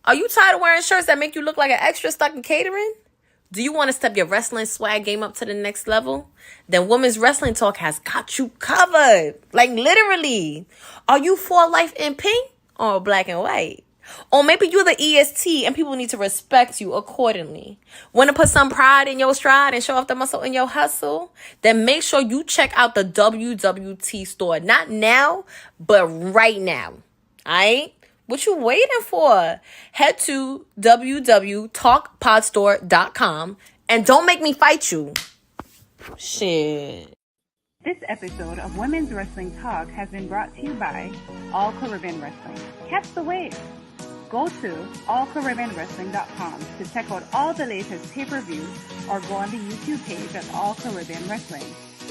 Are you tired of wearing shirts that make you look like an extra stuck in catering? Do you want to step your wrestling swag game up to the next level? Then Women's Wrestling Talk has got you covered. Like literally. Are you for life in pink or black and white? Or maybe you're the EST and people need to respect you accordingly. Want to put some pride in your stride and show off the muscle in your hustle? Then make sure you check out the WWT store. Not now, but right now. Alright? What you waiting for? Head to www talkpodstore.com and don't make me fight you. Shit. This episode of Women's Wrestling Talk has been brought to you by All Caribbean Wrestling. Catch the wave. Go to allcaribbeanwrestling.com to check out all the latest pay-per-views or go on the YouTube page at All Caribbean Wrestling.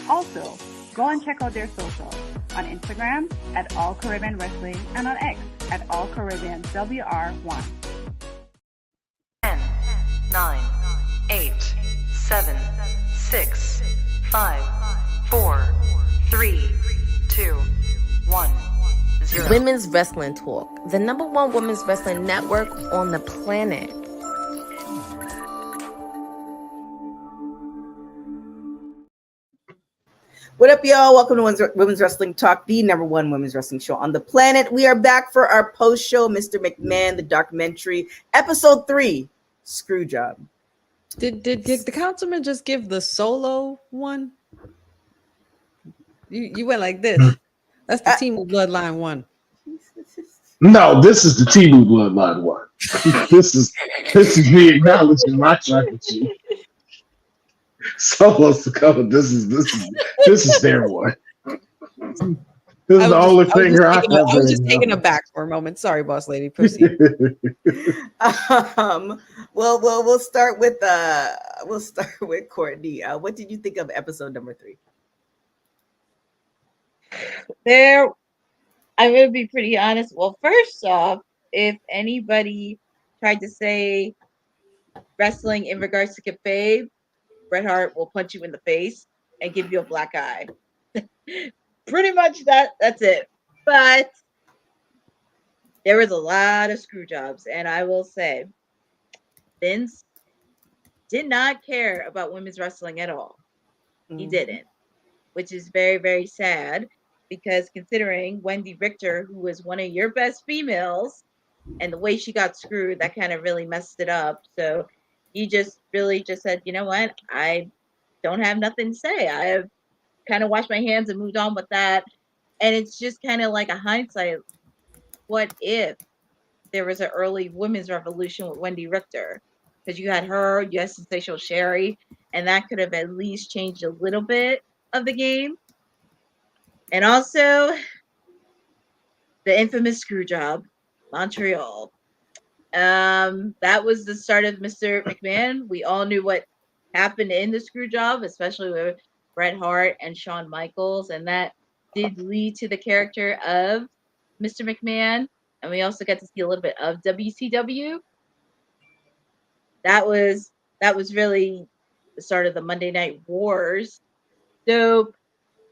Also, go and check out their socials on Instagram at All Caribbean Wrestling and on X at All Caribbean WR1. 10, 9, 8, 7, 6, 5, 4, 3, 2, 1. Zero. Women's Wrestling Talk, the #1 women's wrestling network on the planet. What up, y'all? Welcome to Women's Wrestling Talk, the #1 women's wrestling show on the planet. We are back for our post show, Mr. McMahon, the documentary, episode 3, Screwjob. Did the councilman just give the solo one? You went like this. That's the Timu Bloodline one. No, this is the Timu Bloodline one. this is me acknowledging my strategy. Solos to cover. This is their one. This is the only thing I was just taken aback for a moment. Sorry, boss lady. Proceed. We'll start with Courtney. What did you think of episode number 3? I'm going to be pretty honest. Well, first off, if anybody tried to say wrestling in regards to kayfabe, Bret Hart will punch you in the face and give you a black eye. Pretty much that's it. But there was a lot of screw jobs, and I will say Vince did not care about women's wrestling at all. Mm-hmm. He didn't, which is very, very sad. Because considering Wendy Richter, who was one of your best females, and the way she got screwed, that kind of really messed it up. So he just really just said, you know what? I don't have nothing to say. I have kind of washed my hands and moved on with that. And it's just kind of like a hindsight. What if there was an early women's revolution with Wendy Richter? Because you had her, you had Sensational Sherry, and that could have at least changed a little bit of the game. And also, the infamous screw job, Montreal. That was the start of Mr. McMahon. We all knew what happened in the screw job, especially with Bret Hart and Shawn Michaels. And that did lead to the character of Mr. McMahon. And we also got to see a little bit of WCW. That was really the start of the Monday Night Wars. So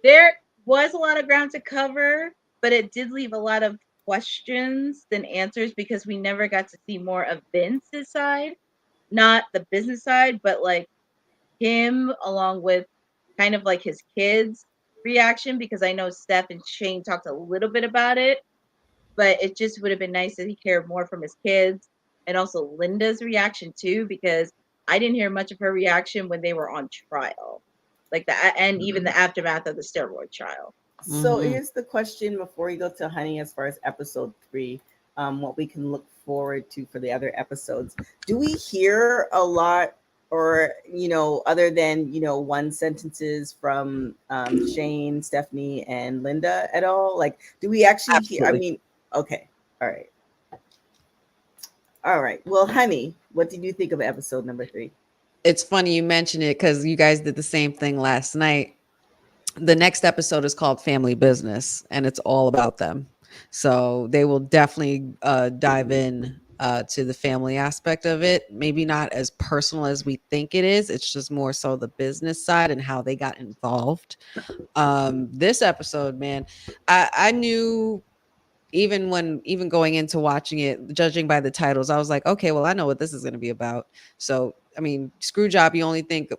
there was a lot of ground to cover, but it did leave a lot of questions than answers because we never got to see more of Vince's side, not the business side, but like him along with kind of like his kids' reaction, because I know Steph and Shane talked a little bit about it, but it just would have been nice that he cared more from his kids, and also Linda's reaction too, because I didn't hear much of her reaction when they were on trial. Like and even the aftermath of the steroid trial. So here's the question before we go to Honey, as far as episode 3, what we can look forward to for the other episodes. Do we hear a lot, or other than one sentences from Shane, Stephanie, and Linda at all? Like, do we actually hear? I mean, okay, all right. Well, Honey, what did you think of episode number 3? It's funny you mention it because you guys did the same thing last night. The next episode is called Family Business, and it's all about them. So they will definitely dive in to the family aspect of it. Maybe not as personal as we think it is. It's just more so the business side and how they got involved. This episode, man, I knew even going into watching it, judging by the titles, I was like, okay, well, I know what this is going to be about. So, I mean, Screwjob, you only think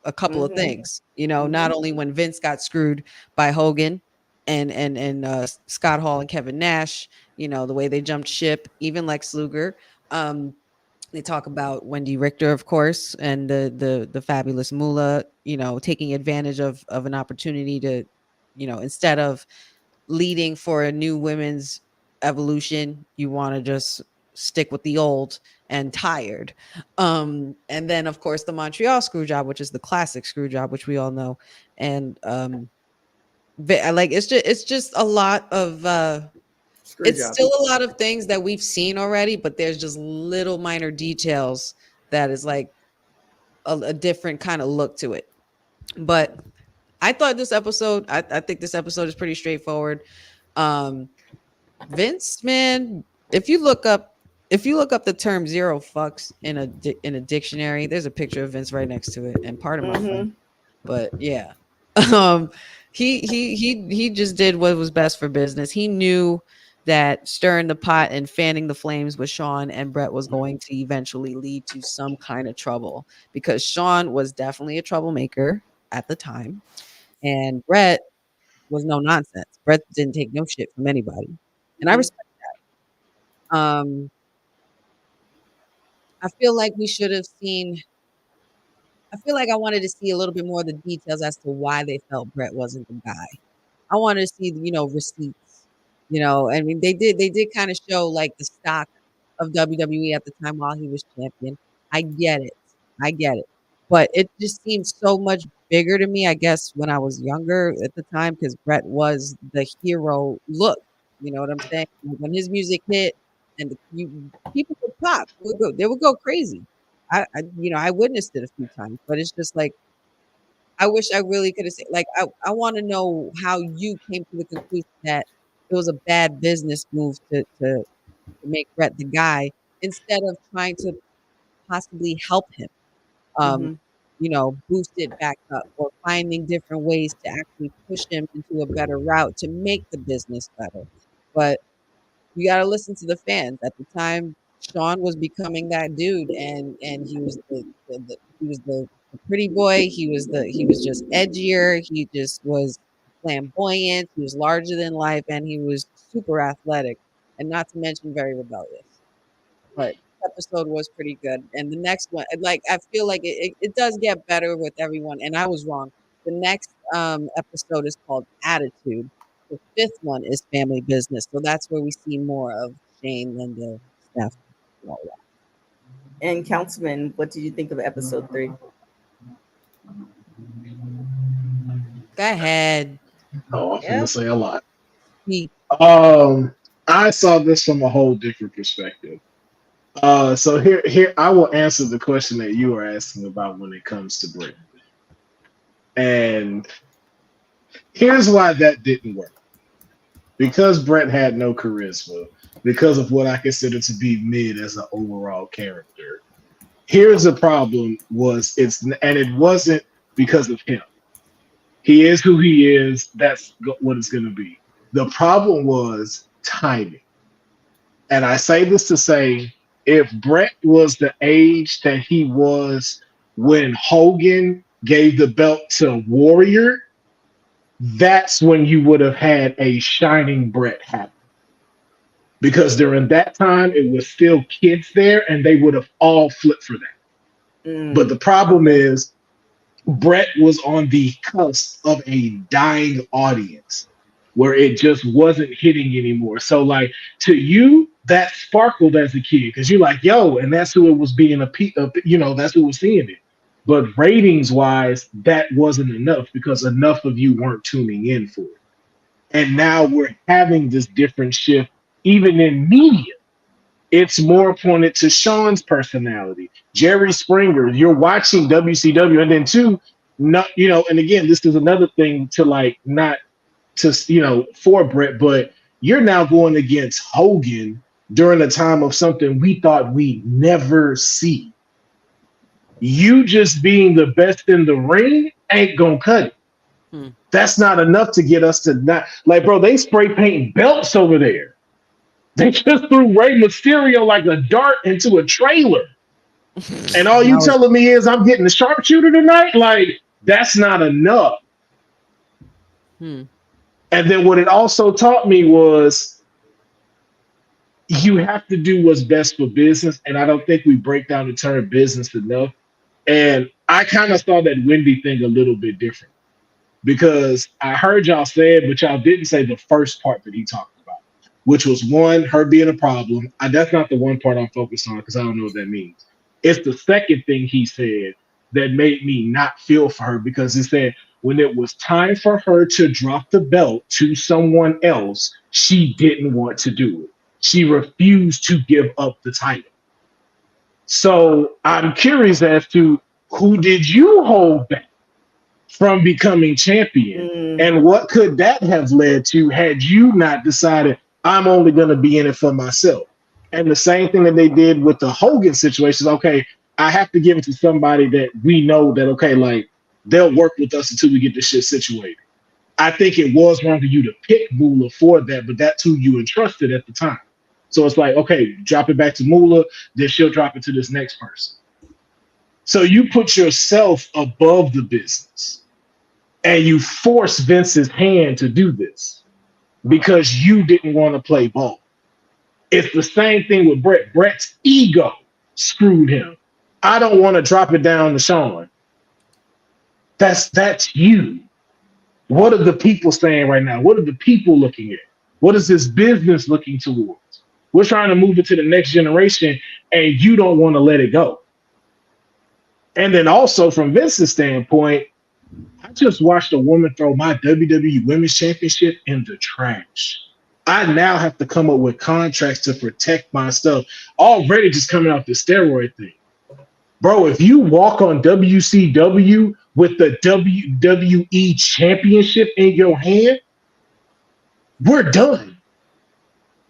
a couple of things, not only when Vince got screwed by Hogan and Scott Hall and Kevin Nash, the way they jumped ship, even Lex Luger. They talk about Wendy Richter, of course, and the fabulous Moolah, taking advantage of an opportunity to, instead of leading for a new women's evolution, you want to just stick with the old and tired. And then of course the Montreal Screwjob, which is the classic Screwjob, which we all know. And it's just a lot of it's still a lot of things that we've seen already, but there's just little minor details that is like a different kind of look to it. But I thought this episode, I think this episode is pretty straightforward. Vince, man, if you look up the term zero fucks in a dictionary, there's a picture of Vince right next to it, and part of my friend. But yeah, he just did what was best for business. He knew that stirring the pot and fanning the flames with Sean and Brett was going to eventually lead to some kind of trouble, because Sean was definitely a troublemaker at the time, and Brett was no nonsense. Brett didn't take no shit from anybody, and I respect that. I feel like we should have seen. I feel like I wanted to see a little bit more of the details as to why they felt Brett wasn't the guy. I wanted to see, receipts. I mean, they did kind of show like the stock of WWE at the time while he was champion. I get it. But it just seemed so much bigger to me, I guess, when I was younger at the time, because Brett was the hero look. You know what I'm saying? When his music hit and people would pop, they would go crazy. I witnessed it a few times, but it's just like, I wish I really could have said, like, I want to know how you came to the conclusion that it was a bad business move to make Brett the guy instead of trying to possibly help him, boost it back up, or finding different ways to actually push him into a better route to make the business better. But you got to listen to the fans. At the time, Sean was becoming that dude, and he was the pretty boy. He was just edgier. He just was flamboyant. He was larger than life, and he was super athletic, and not to mention very rebellious. But this episode was pretty good, and the next one, like, I feel like it does get better with everyone. And I was wrong. The next episode is called Attitude. The fifth one is Family Business, so that's where we see more of Shane, Linda, Steph, and all that. And Councilman, what did you think of episode 3? Go ahead. Oh, I'm gonna say a lot. Me. I saw this from a whole different perspective. So here I will answer the question that you were asking about when it comes to Brett. And here's why that didn't work. Because Brett had no charisma, because of what I consider to be mid as an overall character. Here's the problem: it wasn't because of him. He is who he is. That's what it's going to be. The problem was timing. And I say this to say, if Brett was the age that he was when Hogan gave the belt to Warrior, that's when you would have had a shining Brett happen. Because during that time, it was still kids there, and they would have all flipped for that. But the problem is, Brett was on the cusp of a dying audience where it just wasn't hitting anymore. So, like, to you, that sparkled as a kid because you're like, yo, and that's who it was being that's who was seeing it. But ratings wise, that wasn't enough because enough of you weren't tuning in for it. And now we're having this different shift, even in media. It's more pointed to Sean's personality. Jerry Springer, you're watching WCW, and then too, and again, this is another thing to like, not to, for Brett, but you're now going against Hogan during a time of something we thought we'd never see. You just being the best in the ring ain't gonna cut it. That's not enough to get us to not like, bro. They spray painting belts over there. They just threw Rey Mysterio like a dart into a trailer. And all you telling me is I'm getting the sharpshooter tonight? Like, that's not enough. And then what it also taught me was you have to do what's best for business. And I don't think we break down the term business enough. And I kind of saw that Wendy thing a little bit different because I heard y'all say it, but y'all didn't say the first part that he talked about, which was one, her being a problem. That's not the one part I'm focused on because I don't know what that means. It's the second thing he said that made me not feel for her because he said when it was time for her to drop the belt to someone else, she didn't want to do it. She refused to give up the title. So I'm curious as to who did you hold back from becoming champion? And what could that have led to had you not decided I'm only going to be in it for myself? And the same thing that they did with the Hogan situation is, okay, I have to give it to somebody that we know that, okay, like they'll work with us until we get this shit situated. I think it was wrong for you to pick Moolah for that, but that's who you entrusted at the time. So it's like, okay, drop it back to Moolah, then she'll drop it to this next person. So you put yourself above the business and you force Vince's hand to do this because you didn't want to play ball. It's the same thing with Brett. Brett's ego screwed him. I don't want to drop it down to Sean. That's you. What are the people saying right now? What are the people looking at? What is this business looking towards? We're trying to move it to the next generation, and you don't want to let it go. And then also from Vince's standpoint, I just watched a woman throw my WWE Women's Championship in the trash. I now have to come up with contracts to protect my stuff. Already just coming out the steroid thing. Bro, if you walk on WCW with the WWE Championship in your hand, we're done.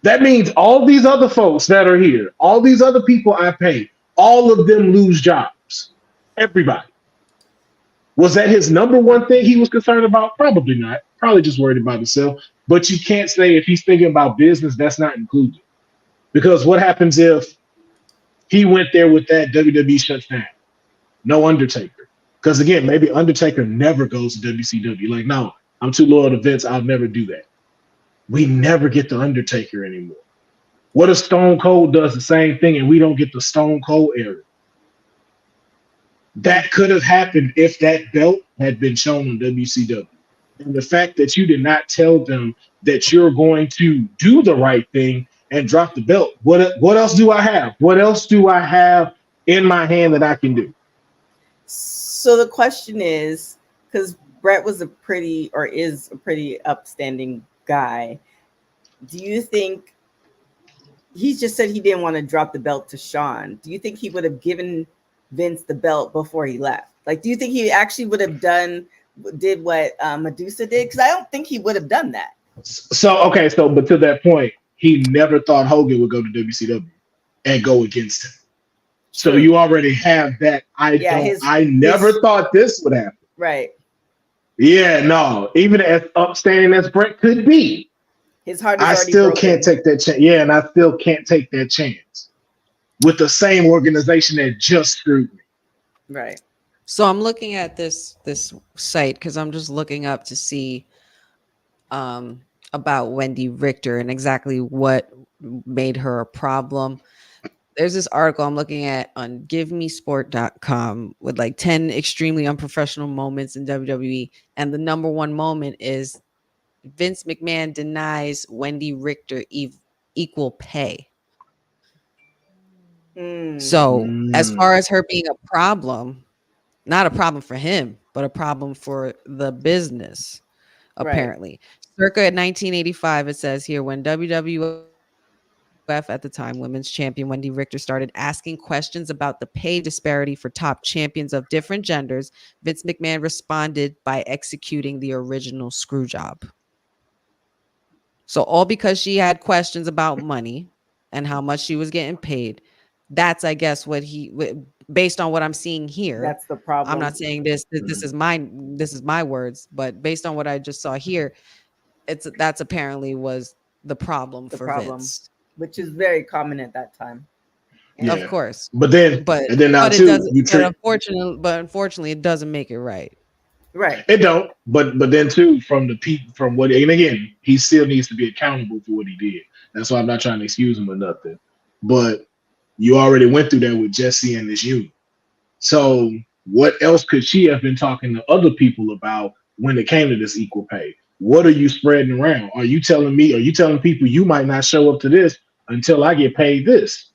That means all these other folks that are here, all these other people I pay, all of them lose jobs. Everybody. Was that his number one thing he was concerned about? Probably not. Probably just worried about himself. But you can't say if he's thinking about business, that's not included. Because what happens if he went there with that WWE shuts down? No Undertaker. Because again, maybe Undertaker never goes to WCW. Like, no, I'm too loyal to Vince. I'll never do that. We never get the Undertaker anymore. What if Stone Cold does the same thing and we don't get the Stone Cold era? That could have happened if that belt had been shown on WCW. And the fact that you did not tell them that you're going to do the right thing and drop the belt. What else do I have? What else do I have in my hand that I can do? So the question is, because Brett was is a pretty upstanding guy, do you think he just said he didn't want to drop the belt to Sean? Do you think he would have given Vince the belt before he left? Like, do you think he actually would have did what Medusa did? Because I don't think he would have done that. But to that point, he never thought Hogan would go to WCW and go against him. So you already have that. I never thought this would happen. Right. Yeah, no. Even as upstanding as Brett could be, his heart I still can't take that chance. Yeah, and I still can't take that chance with the same organization that just screwed me. Right. So I'm looking at this site because I'm just looking up to see about Wendy Richter and exactly what made her a problem. There's this article I'm looking at on givemesport.com with like 10 extremely unprofessional moments in WWE. And the number one moment is Vince McMahon denies Wendy Richter equal pay. So as far as her being a problem, not a problem for him, but a problem for the business, apparently. Right. Circa 1985, it says here, when WWF at the time, women's champion Wendy Richter started asking questions about the pay disparity for top champions of different genders, Vince McMahon responded by executing the original Screwjob. So all because she had questions about money and how much she was getting paid. That's, I guess, what based on what I'm seeing here. That's the problem. I'm not saying this is my words, but based on what I just saw here, that's apparently was the problem for Vince, which is very common at that time. Yeah. Of course. But then now but too, unfortunately it doesn't make it right. Right. It don't. But then too, from what, and again, he still needs to be accountable for what he did. That's why I'm not trying to excuse him or nothing. But you already went through that with Jesse and this unit. So what else could she have been talking to other people about when it came to this equal pay? What are you spreading around? Are you telling people you might not show up to this until I get paid this?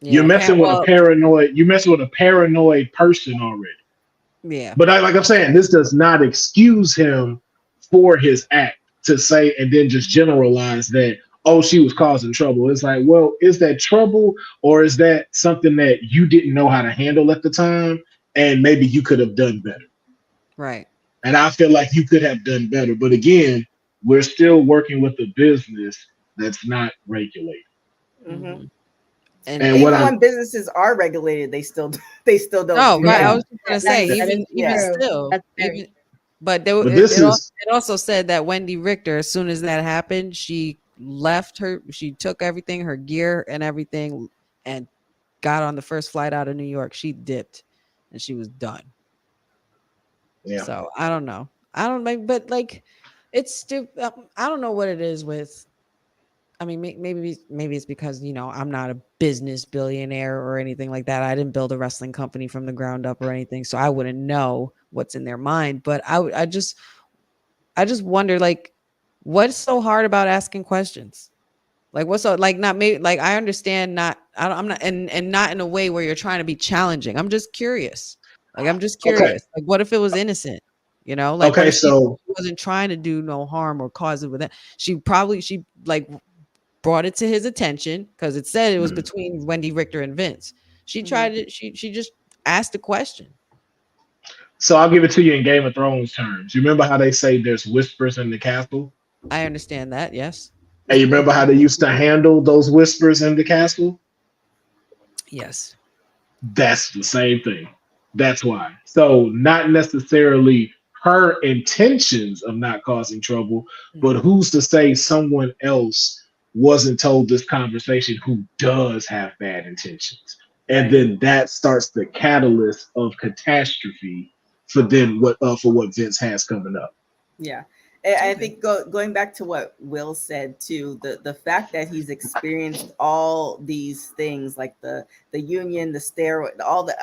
Yeah, You're messing with a paranoid person already. Yeah. But like I'm saying, this does not excuse him for his act to say and then just generalize that, oh, she was causing trouble. It's like, well, is that trouble or is that something that you didn't know how to handle at the time and maybe you could have done better? Right. And I feel like you could have done better. But again, we're still working with a business that's not regulated. Mm-hmm. And even when businesses are regulated, they still don't. Oh, do right. that. I was going to say, it also said that Wendy Richter, as soon as that happened, she took everything, her gear and everything, and got on the first flight out of New York. She dipped and she was done. Yeah. So I don't know. But like, it's still, I don't know what it is with. I mean, maybe it's because, I'm not a business billionaire or anything like that. I didn't build a wrestling company from the ground up or anything, so I wouldn't know what's in their mind. But I just wonder, like, what's so hard about asking questions? Like, what's so, like, not maybe, like, I understand I'm not, and not in a way where you're trying to be challenging. I'm just curious. Like, I'm just curious. Okay. Like, what if it was innocent? Like, okay, so she wasn't trying to do no harm or cause it with that. She brought it to his attention because it said it was between Wendy Richter and Vince. She tried it. She just asked a question. So I'll give it to you in Game of Thrones terms. You remember how they say there's whispers in the castle? I understand that. Yes. And you remember how they used to handle those whispers in the castle? Yes. That's the same thing. That's why. So not necessarily her intentions of not causing trouble, but who's to say someone else wasn't told this conversation who does have bad intentions? And then that starts the catalyst of catastrophe for what Vince has coming up. Yeah. I think going back to what Will said too, the fact that he's experienced all these things like the union, the steroid, all the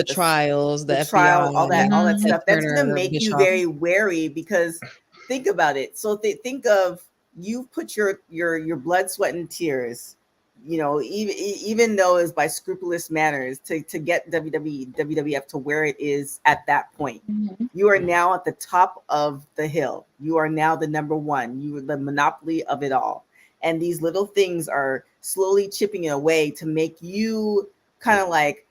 trials, the trial, FBI, all that stuff, that's going to make you very wary, because think about it. So think of, you put your blood, sweat, and tears, even though it's by scrupulous manners to get WWF to where it is at that point. Mm-hmm. You are now at the top of the hill. You are now the number one. You are the monopoly of it all. And these little things are slowly chipping away to make you kind of like,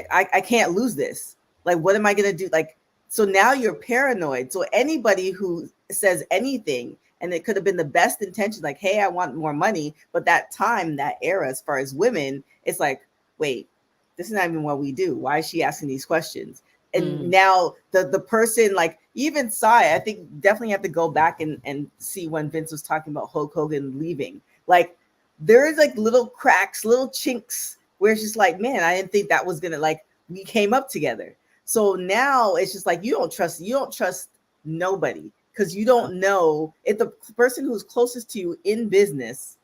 I can't lose this. Like, what am I going to do? Like, so now you're paranoid. So anybody who says anything, and it could have been the best intention, like, hey, I want more money. But that time, that era, as far as women, it's like, wait, this is not even what we do. Why is she asking these questions? And now the person, like, even Sai, I think definitely have to go back and see when Vince was talking about Hulk Hogan leaving. Like, there is like little cracks, little chinks where it's just like, man, I didn't think that was gonna, like, we came up together. So now it's just like, you don't trust nobody. Because you don't know if the person who's closest to you in business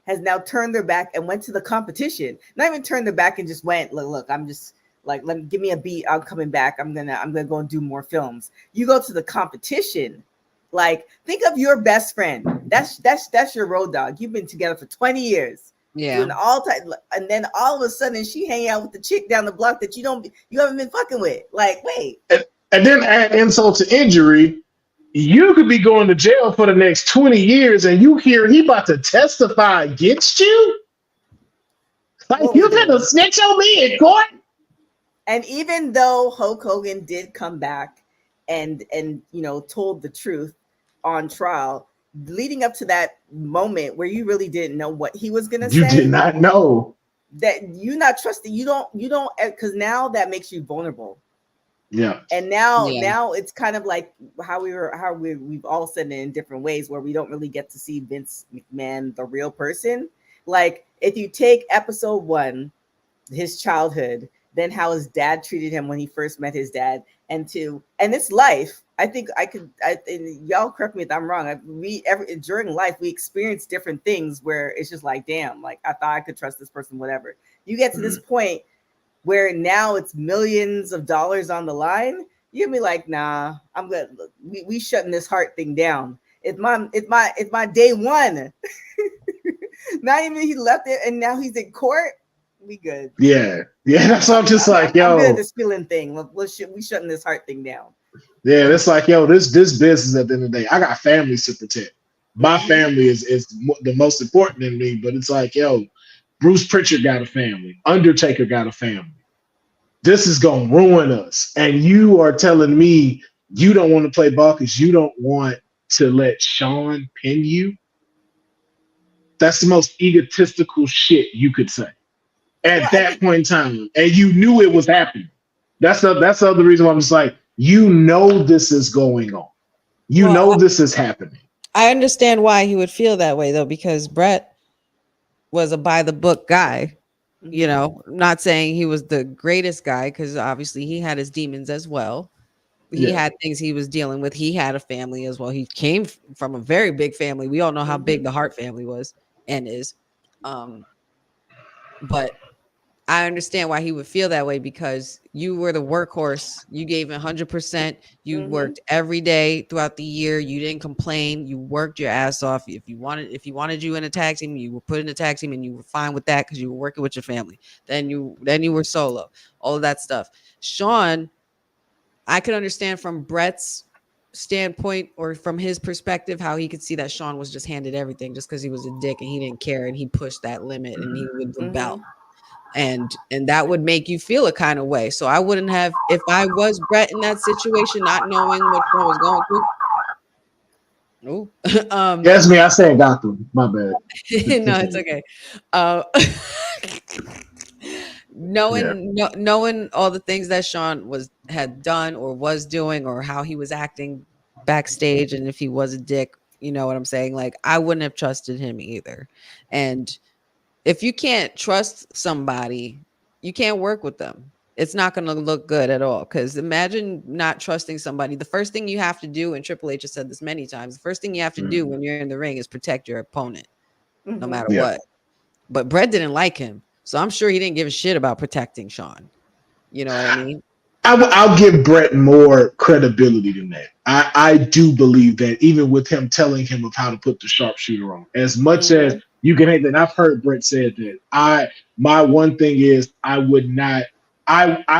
has now turned their back and went to the competition. Not even turned their back and just went, look, I'm just like, give me a beat. I'm coming back. I'm gonna go and do more films. You go to the competition. Like, think of your best friend. That's your road dog. You've been together for 20 years. Yeah. Doing all time, and then all of a sudden she hang out with the chick down the block that you haven't been fucking with. Like, wait. And then add insult to injury, you could be going to jail for the next 20 years and you hear he about to testify against you? Like, you gonna snitch on me in court? And even though Hulk Hogan did come back and told the truth on trial, leading up to that moment where you really didn't know what he was gonna say. You did not know. that you're not trusting. You don't because now that makes you vulnerable. Yeah. And now it's kind of like how we've all said it in different ways, where we don't really get to see Vince McMahon, the real person. Like if you take episode 1, his childhood, then how his dad treated him when he first met his dad, and it's life. I think and y'all correct me if I'm wrong. During life we experience different things where it's just like, damn, like I thought I could trust this person, whatever. You get to this point where now it's millions of dollars on the line, you'll be like, nah, I'm good. We shutting this heart thing down. It's my day one. Not even he left it and now he's in court. We good. Yeah. That's what I'm just like, yo. I'm good at this feeling thing. We shutting this heart thing down. Yeah, it's like, yo, this business at the end of the day, I got families to protect. My family is the most important in me, but it's like, yo, Bruce Pritchard got a family. Undertaker got a family. This is going to ruin us. And you are telling me you don't want to play ball because you don't want to let Sean pin you? That's the most egotistical shit you could say at that point in time. And you knew it was happening. That's the other reason why I'm just like, you know this is going on. You know this is happening. I understand why he would feel that way, though, because Brett was a by-the-book guy. You know, not saying he was the greatest guy, because obviously he had his demons as well. He had things he was dealing with. He had a family as well. He came from a very big family. We all know how big the Hart family was and is. But I understand why he would feel that way, because you were the workhorse. You gave 100%. You worked every day throughout the year. You didn't complain. You worked your ass off. If you wanted you in a tag team, you were put in a tag team, and you were fine with that because you were working with your family. Then you were solo. All of that stuff. Sean, I could understand from Brett's standpoint or from his perspective how he could see that Sean was just handed everything just because he was a dick and he didn't care and he pushed that limit and he would rebel. And that would make you feel a kind of way. So I wouldn't have, if I was Brett in that situation, not knowing what Sean was going through. That's me. I said Gotham. My bad. No, it's okay. Knowing all the things that Sean had done or was doing, or how he was acting backstage, and if he was a dick, you know what I'm saying? Like, I wouldn't have trusted him either. And if you can't trust somebody, you can't work with them. It's not going to look good at all. Because imagine not trusting somebody. The first thing you have to do, and Triple H has said this many times, the first thing you have to do when you're in the ring is protect your opponent, no matter what. But Brett didn't like him. So I'm sure he didn't give a shit about protecting Sean. You know what I mean? I'll give Brett more credibility than that. I do believe that, even with him telling him of how to put the sharpshooter on, as much as you can hate that. I've heard Brett said that. My one thing is I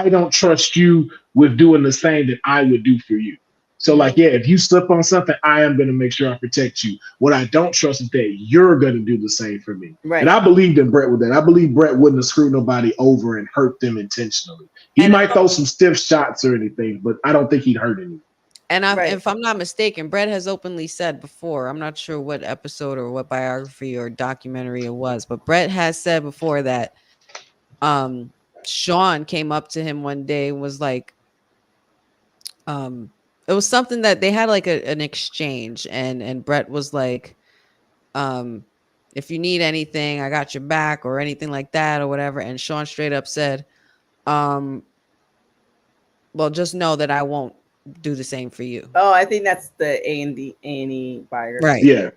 don't trust you with doing the same that I would do for you. So like, yeah, if you slip on something, I am going to make sure I protect you. What I don't trust is that you're going to do the same for me. Right. And I believed in Brett with that. I believe Brett wouldn't have screwed nobody over and hurt them intentionally. He might throw some stiff shots or anything, but I don't think he'd hurt anyone. And if I'm not mistaken, Brett has openly said before, I'm not sure what episode or what biography or documentary it was, but Brett has said before that Sean came up to him one day and was like, it was something that they had like an exchange, and Brett was like, if you need anything, I got your back, or anything like that, or whatever. And Sean straight up said, well, just know that I won't do the same for you. Oh, I think that's the A&E biography. Right. Yeah.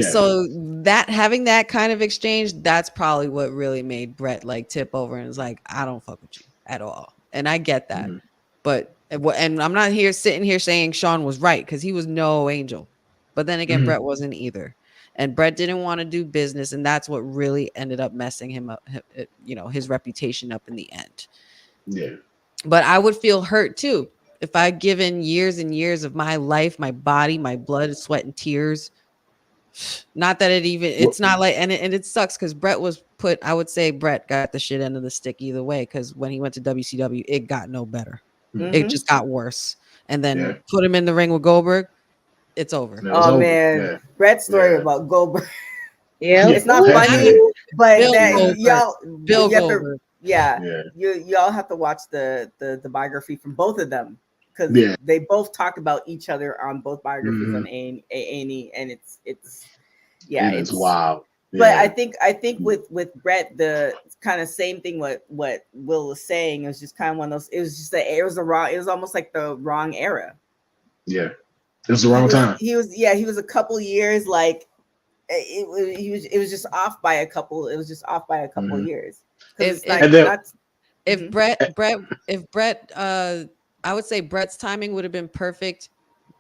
So that, having that kind of exchange, that's probably what really made Brett like tip over and was like, I don't fuck with you at all. And I get that. But and I'm not sitting here saying Sean was right, because he was no angel. But then again, Brett wasn't either. And Brett didn't want to do business, and that's what really ended up messing him up, his reputation up in the end. Yeah. But I would feel hurt too if I'd given years and years of my life, my body, my blood, sweat, and tears. Not that it's not like, and it sucks because Brett was I would say Brett got the shit end of the stick either way, because when he went to WCW, it got no better. It just got worse. And then put him in the ring with Goldberg, it's over. Man. Brett's story about Goldberg. Yeah, it's not funny. but Bill that Goldberg. y'all, Bill you have to, Goldberg. yeah, Yeah. y'all have to watch the biography from both of them because Yeah. they both talk about each other on both biographies Mhm. on A&E, and it's It is wild. But Yeah. I think with Brett, the kind of same thing what Will was saying, it was just kind of one of those. It was just it was almost like the wrong era. Yeah. It was the wrong time. He was a couple years like it was just off by a couple. It was just off by a couple years. If Mhm. Brett, I would say Brett's timing would have been perfect,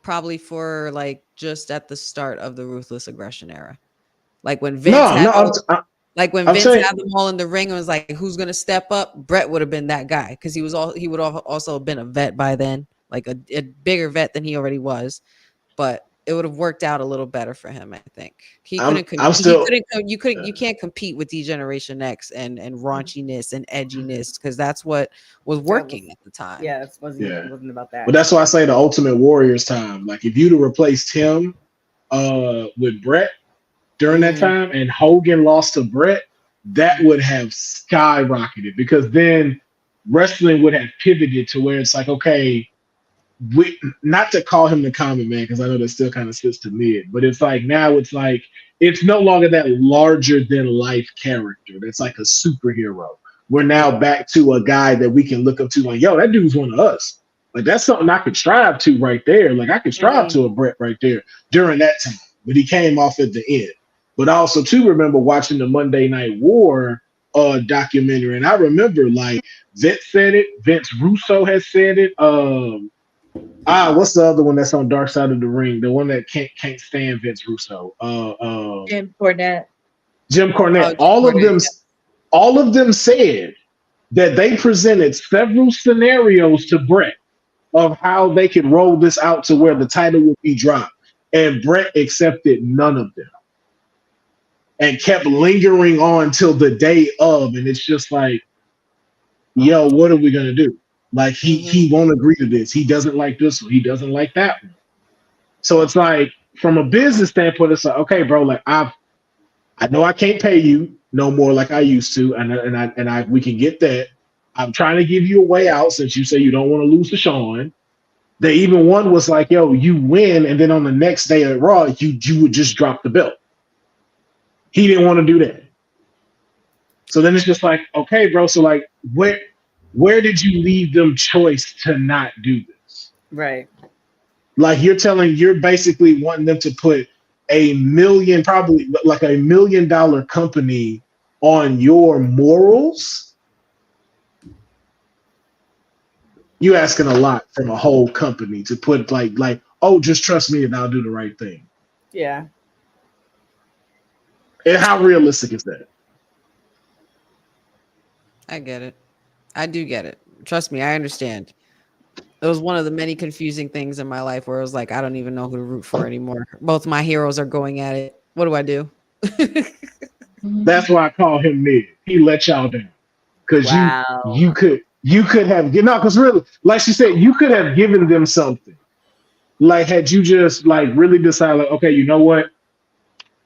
probably for like just at the start of the ruthless aggression era, like when Vince had them all in the ring and was like, "Who's gonna step up?" Brett would have been that guy because he would have also been a vet by then, like a bigger vet than he already was. But it would have worked out a little better for him, I think. He couldn't compete. You can't compete with D-Generation X and raunchiness and edginess because that's what was working at the time. Yeah, it wasn't about that. But that's why I say the Ultimate Warrior's time. Like if you'd have replaced him with Brett during that time and Hogan lost to Brett, that would have skyrocketed because then wrestling would have pivoted to where it's like, okay, not to call him the common man because I know that still kind of sits to mid, but it's like now it's like it's no longer that larger than life character that's like a superhero. We're now back to a guy that we can look up to like, yo, that dude's one of us. Like that's something I could strive to right there. Like I could strive to a Brett right there during that time, but he came off at the end. But I also too remember watching the Monday Night War documentary, and I remember like Vince said it, Vince Russo has said it. What's the other one that's on Dark Side of the Ring? The one that can't stand Vince Russo. Jim Cornette. Jim Cornette. All of them said that they presented several scenarios to Brett of how they could roll this out to where the title would be dropped. And Brett accepted none of them. And kept lingering on till the day of. And it's just like, yo, what are we gonna do? Like he won't agree to this. He doesn't like this one. He doesn't like that one. So it's like from a business standpoint, it's like, okay, bro, like I know I can't pay you no more like I used to, and we can get that. I'm trying to give you a way out since you say you don't want to lose to Sean. They even one was like, yo, you win, and then on the next day at Raw, you would just drop the belt. He didn't want to do that. So then it's just like, okay, bro. So like, where did you leave them choice to not do this? Right. Like you're basically wanting them to put probably like $1 million company on your morals. You asking a lot from a whole company to put like, oh, just trust me and I'll do the right thing. Yeah. And how realistic is that? I get it. I do get it. Trust me, I understand. It was one of the many confusing things in my life where I was like, I don't even know who to root for anymore. Both my heroes are going at it. What do I do? That's why I call him mid. He let y'all down. Because you could have, because really, like she said, you could have given them something. Like, had you just like really decided, like, okay, you know what?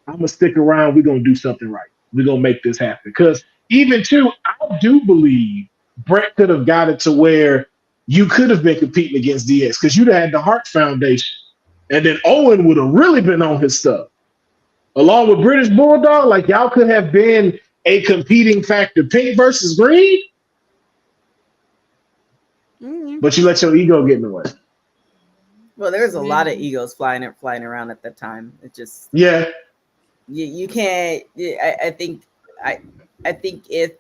I'm gonna stick around. We're gonna do something right. We're gonna make this happen. Because even too, I do believe Brett could have got it to where you could have been competing against DX because you'd have had the Hart Foundation, and then Owen would have really been on his stuff, along with British Bulldog. Like y'all could have been a competing factor, pink versus green. But you let your ego get in the way. Well, there's a lot of egos flying around at that time. It just you can't. I think if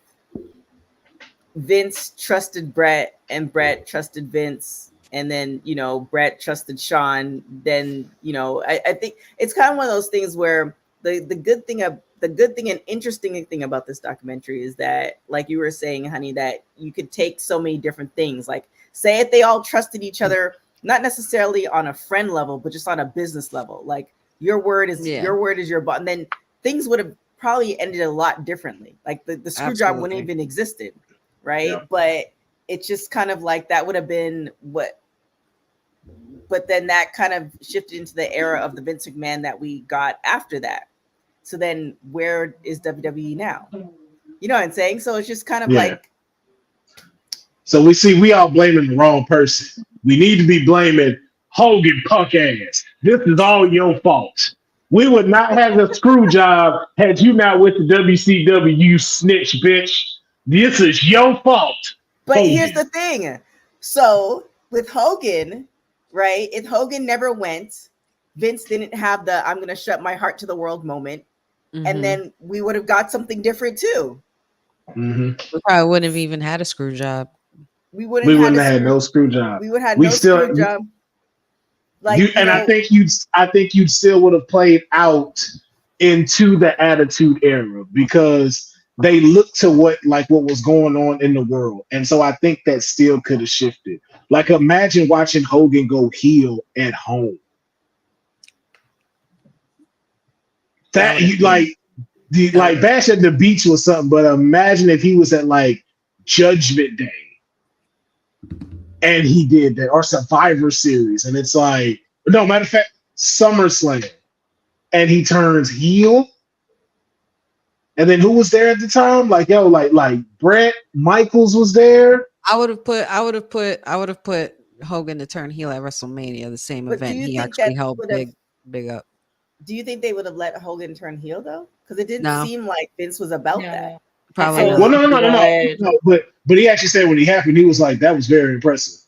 Vince trusted Brett and Brett trusted Vince, and then Brett trusted Sean, then I think it's kind of one of those things where the good thing and interesting thing about this documentary is that, like you were saying, honey, that you could take so many different things. Like, say if they all trusted each other, not necessarily on a friend level, but just on a business level. Like your word is your bond. And then things would have probably ended a lot differently. Like the Screwjob wouldn't even existed, right? Yeah. But it's just kind of like that would have been what. But then that kind of shifted into the era of the Vince McMahon that we got after that. So then where is WWE now? You know what I'm saying? So it's just kind of Yeah. like, So we all blaming the wrong person. We need to be blaming Hogan punk ass. This is all your fault. We would not have the screw job had you not with the WCW, you snitch bitch. This is your fault. but Hogan. here's the thing. So with Hogan, right? If Hogan never went, Vince didn't have the I'm going to shut my heart to the world moment. Mhm. And then we would have got something different too. Mhm. We probably wouldn't have even had a screw job. We wouldn't We have wouldn't have had no screw job. We would have We no still- screw job. Like, I think you'd still would have played out into the Attitude Era because they looked to what was going on in the world, and so I think that still could have shifted. Like, imagine watching Hogan go heel at home. That you like Bash at the Beach was something, but imagine if he was at like Judgment Day. And he did that, or Survivor Series, and it's like, no, matter of fact, SummerSlam, and he turns heel. And then who was there at the time? Like Brett Michaels was there. I would have put Hogan to turn heel at WrestleMania, the same But do event you he think actually that held would've- big up. Do you think they would have let Hogan turn heel though? Because it didn't No. seem like Vince was about that. Probably So- not. Well, no. But he actually said when he happened, he was like, that was very impressive.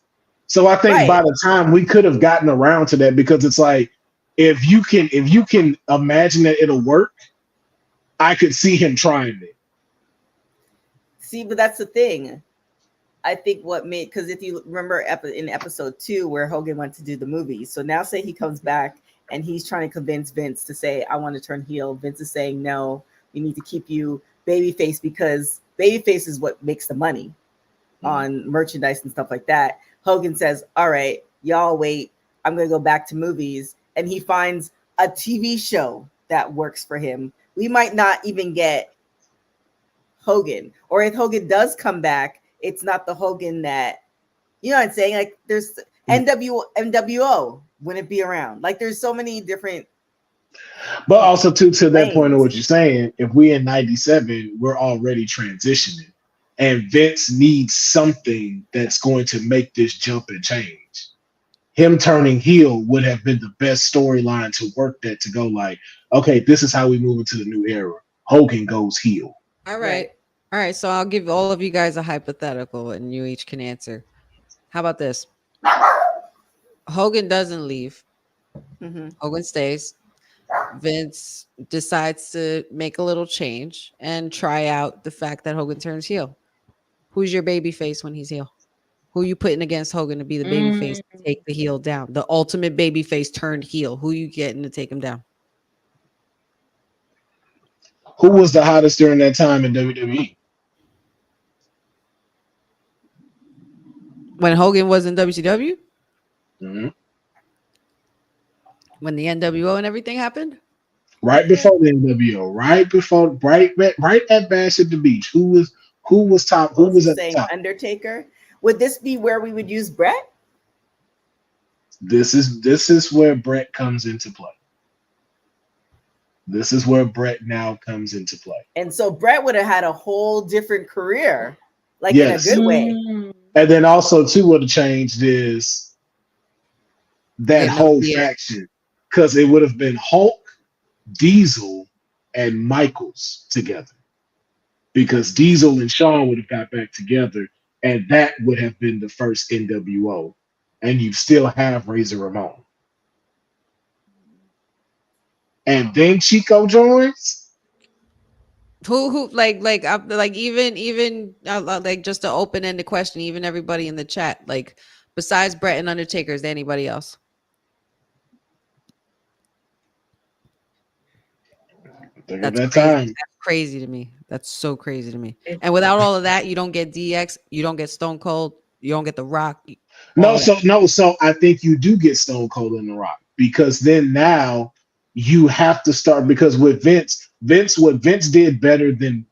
So I think Right. by the time we could have gotten around to that, because it's like, if you can imagine that it'll work, I could see him trying it. See, but that's the thing. I think what made, because if you remember in episode 2 where Hogan went to do the movie, so now say he comes back and he's trying to convince Vince to say, I want to turn heel. Vince is saying, no, we need to keep you babyface because babyface is what makes the money on merchandise and stuff like that. Hogan says, all right, y'all wait. I'm going to go back to movies. And he finds a TV show that works for him. We might not even get Hogan. Or if Hogan does come back, it's not the Hogan that, you know what I'm saying? Like there's NWO wouldn't be around. Like there's so many different. But also to that point of what you're saying, if we in 97, we're already transitioning. And Vince needs something that's going to make this jump and change. Him turning heel would have been the best storyline to work that, to go like, okay, this is how we move into the new era. Hogan goes heel. All right. All right. So I'll give all of you guys a hypothetical and you each can answer. How about this? Hogan doesn't leave. Mm-hmm. Hogan stays. Vince decides to make a little change and try out the fact that Hogan turns heel. Who's your baby face when he's heel? Who you putting against Hogan to be the baby face to take the heel down? The ultimate baby face turned heel. Who you getting to take him down? Who was the hottest during that time in WWE? When Hogan was in WCW? Mm-hmm. When the NWO and everything happened? Right before the NWO, right at Bash at the Beach. Who was top? Who was at the top? Undertaker. Would this be where we would use Brett? This is where Brett comes into play. This is where Brett now comes into play. And so Brett would have had a whole different career, like Yes. in a good way. And then also too, what changed is that whole faction, because it would have been Hulk, Diesel, and Michaels together, because Diesel and Shawn would have got back together, and that would have been the first NWO, and you still have Razor Ramon. And then Chico joins. Who like even like just an open-ended question, even everybody in the chat, like besides Brett and Undertaker, is there anybody else? That's crazy. That's crazy to me. That's so crazy to me. And without all of that, you don't get DX, you don't get Stone Cold, you don't get The Rock. So I think you do get Stone Cold and The Rock, because then now you have to start, because with Vince, what Vince did better than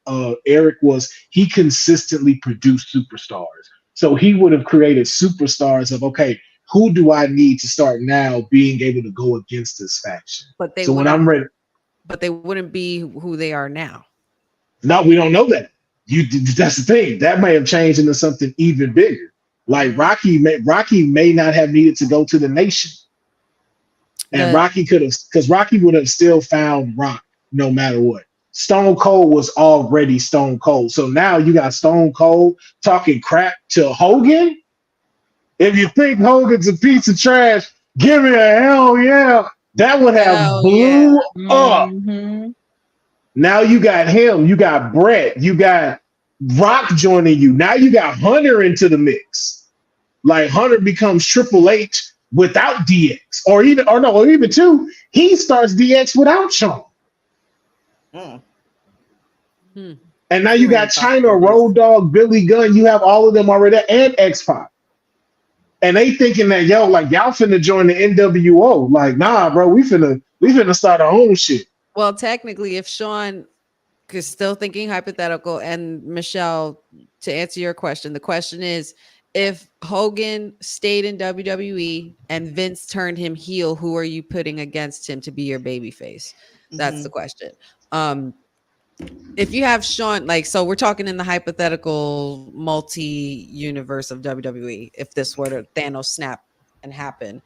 Eric was he consistently produced superstars. So he would have created superstars of, okay, who do I need to start now being able to go against this faction? But they so when I'm ready. but they wouldn't be who they are now. No, we don't know that. That's the thing. That may have changed into something even bigger. Like Rocky may not have needed to go to the nation. And Rocky could have, because Rocky would have still found Rock no matter what. Stone Cold was already Stone Cold. So now you got Stone Cold talking crap to Hogan. If you think Hogan's a piece of trash, give me a hell yeah. That would have blew up. Mhm. Now you got him, you got Brett, you got Rock joining you. Now you got Hunter into the mix. Like Hunter becomes Triple H without DX, or even two. He starts DX without Shawn. And now you got China, Road Dogg, Billy Gunn. You have all of them already, and X-Pac. And they thinking that y'all finna join the NWO. Like, nah, bro, we finna start our own shit. Well, technically, if Shawn is still thinking hypothetical, and Michelle, to answer your question, the question is, if Hogan stayed in WWE and Vince turned him heel, who are you putting against him to be your babyface? That's the question. If you have Shawn, so we're talking in the hypothetical multi-universe of WWE, if this were to Thanos snap and happen,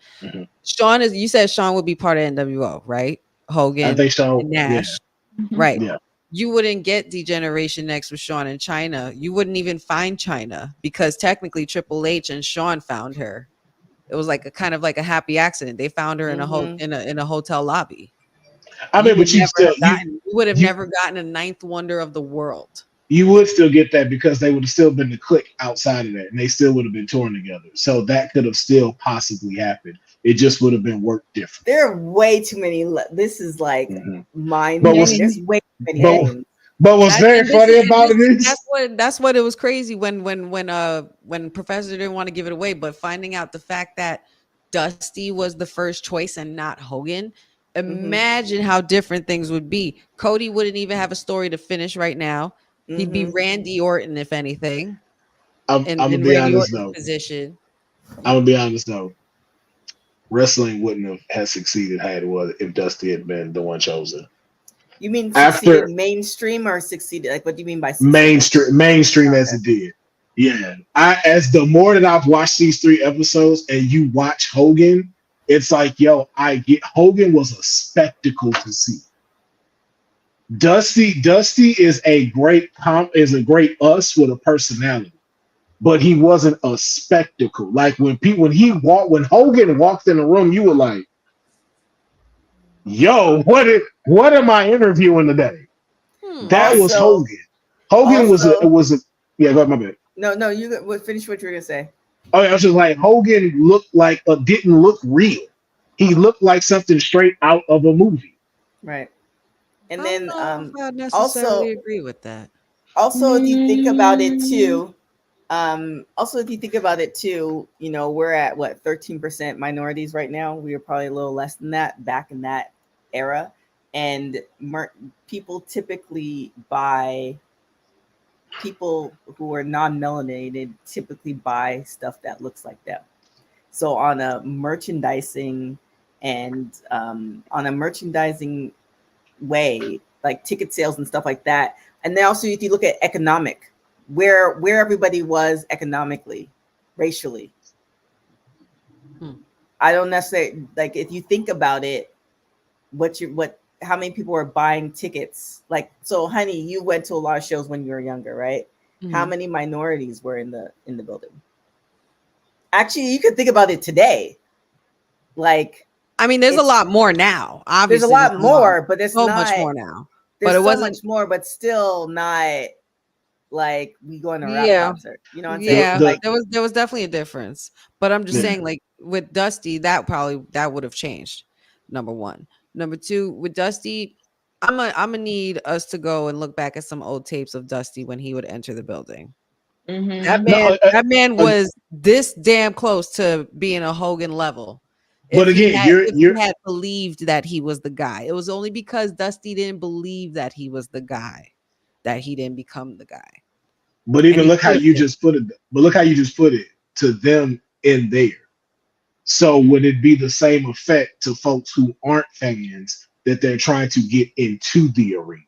Shawn you said Shawn would be part of NWO, right? Hogan, I think so. and Nash, Yeah. right? Yeah. You wouldn't get D-Generation X with Shawn and China. You wouldn't even find China because technically Triple H and Shawn found her. It was like a kind of like a happy accident. They found her in a hotel lobby. I mean, but you would have never gotten a ninth wonder of the world. You would still get that because they would have still been the clique outside of that, and they still would have been torn together. So that could have still possibly happened. It just would have been worked different. There are way too many. This is like mind-blowing. There's way too many names. But what's very funny about it is that's what it was crazy when Professor didn't want to give it away, but finding out the fact that Dusty was the first choice and not Hogan. Imagine how different things would be. Cody wouldn't even have a story to finish right now. He'd be Randy Orton, if anything. I'm gonna be honest though. Position. I'm gonna be honest though. Wrestling wouldn't have succeeded if Dusty had been the one chosen. You mean succeeded mainstream or succeeded? Like, what do you mean by succeeded? Mainstream as it did. Yeah. As the more that I've watched these 3 episodes and you watch Hogan, it's like, yo, Hogan was a spectacle to see. Dusty is a great us with a personality, but he wasn't a spectacle. Like when Hogan walked in the room, you were like, yo, what am I interviewing today? That was Hogan. Hogan was a yeah, go ahead, my bad. No, you finish what you were gonna say. Oh, yeah, I was just like, Hogan didn't look real. He looked like something straight out of a movie. Right. And then I necessarily agree with that. Also, if you think about it too, you know, we're at 13% minorities right now. We were probably a little less than that back in that era. And people typically people who are non-melanated typically buy stuff that looks like them. So on a merchandising way, like ticket sales and stuff like that. And then also if you look at economic, where everybody was economically, racially. I don't necessarily like if you think about it, how many people are buying tickets? Like, so honey, you went to a lot of shows when you were younger, right? How many minorities were in the building? Actually, you could think about it today. Like, I mean, there's a lot more now. Obviously, there's a lot more, but there's so not much more now. But it wasn't much more, but still not like we going to a rap concert. You know what I'm saying? Yeah, like, there was definitely a difference. But I'm just saying, like with Dusty, that would have changed. Number one. Number two, with Dusty, I'm gonna need us to go and look back at some old tapes of Dusty when he would enter the building. That man was this damn close to being a Hogan level. But again, you had believed that he was the guy. It was only because Dusty didn't believe that he was the guy that he didn't become the guy. But even look how you just put it. But look how you just put it to them in there. So would it be the same effect to folks who aren't fans that they're trying to get into the arena.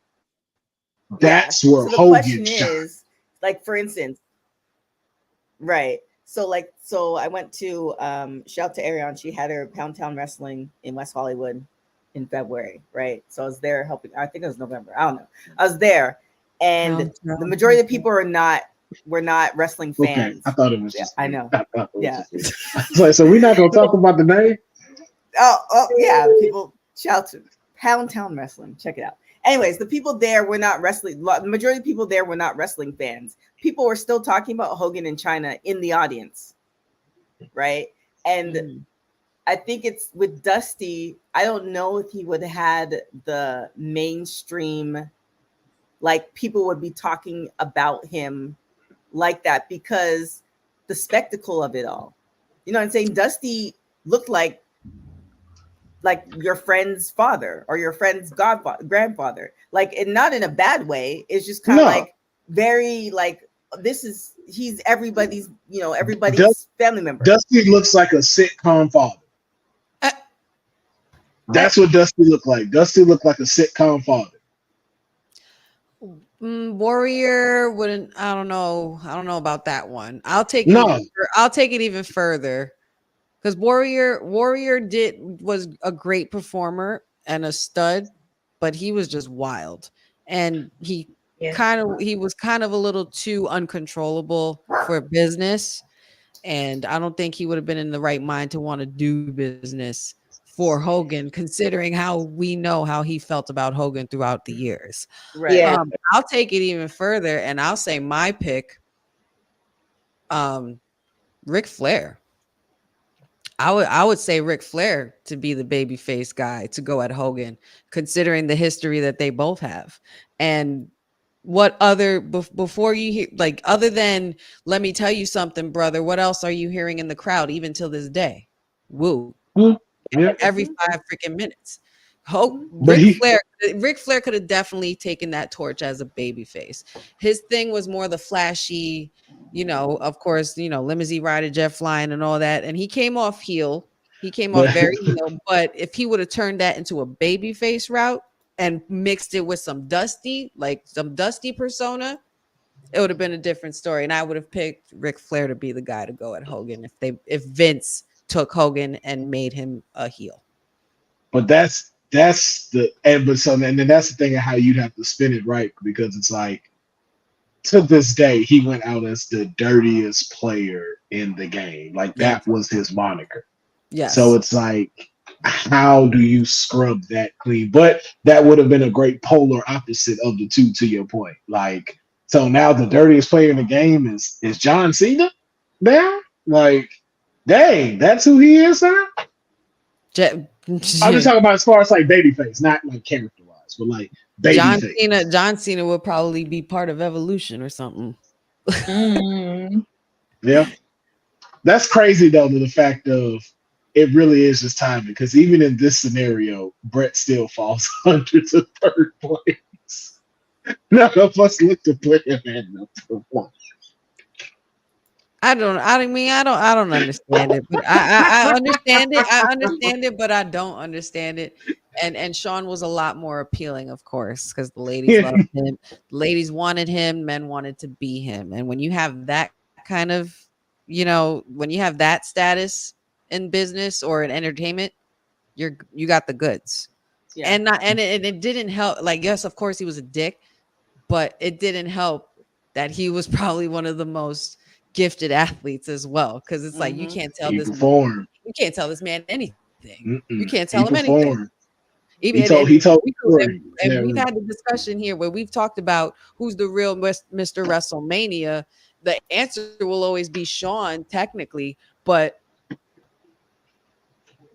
Yeah. That's where So the Hogan question shines. is, like, for instance, right. So I went to shout to Ariane. She had her Pound Town Wrestling in West Hollywood in February, right? So I was there helping. I think it was November. I don't know. I was there, and the majority of the people were not wrestling fans. Okay, I thought it was just. I know. Yeah. So we're not gonna talk about the name. Oh yeah. People shout to Pound Town Wrestling. Check it out. Anyways, the people there were not wrestling. The majority of people there were not wrestling fans. People were still talking about Hogan in China in the audience, right? And I think it's with Dusty. I don't know if he would have had the mainstream, like people would be talking about him like that because the spectacle of it all. You know what I'm saying? Dusty looked like your friend's father or your friend's grandfather, like, and not in a bad way. It's just kind of like very like he's everybody's, everybody's family member. Dusty looks like a sitcom father. That's what Dusty looked like. Dusty looked like a sitcom father. Warrior wouldn't. I don't know about that one. I'll take it even further. Because Warrior was a great performer and a stud, but he was just wild, and he was kind of a little too uncontrollable for business, and I don't think he would have been in the right mind to want to do business for Hogan, considering how we know how he felt about Hogan throughout the years. Right. Yeah. I'll take it even further, and I'll say my pick, Ric Flair. I would say Ric Flair to be the babyface guy to go at Hogan, considering the history that they both have. And what other before you hear, like, other than let me tell you something, brother, what else are you hearing in the crowd even till this day? Woo. Yeah. Every 5 freaking minutes. Ric Flair could have definitely taken that torch as a babyface. His thing was more the flashy, of course, limousine rider, jet flying and all that. And he came off heel. He came off very heel. But if he would have turned that into a babyface route and mixed it with some Dusty persona, it would have been a different story. And I would have picked Ric Flair to be the guy to go at Hogan if Vince took Hogan and made him a heel. But that's the then that's the thing of how you'd have to spin it, right? Because it's like, to this day, he went out as the dirtiest player in the game. Like, that was his moniker. Yes. So it's like, how do you scrub that clean? But that would have been a great polar opposite of the two, to your point. Like, so now the dirtiest player in the game is John Cena now? Like, dang, that's who he is now? I'm just talking about as far as like babyface, not like character wise, but like babyface. John Cena will probably be part of Evolution or something. Yeah, that's crazy though. To the fact of it really is just timing, because even in this scenario, Brett still falls under to third place. None of us look to put him in number one. I don't understand it, but I understand it. I understand it, but I don't understand it. And Sean was a lot more appealing, of course, because the ladies loved him. Ladies wanted him, men wanted to be him. And when you have that kind of, when you have that status in business or in entertainment, you got the goods. Yeah. And it didn't help. Like, yes, of course he was a dick, but it didn't help that he was probably one of the most gifted athletes as well, because it's like you can't tell this man anything. You can't tell him anything. Even we've had the discussion here where we've talked about who's the real Mr. WrestleMania. The answer will always be Sean, technically, but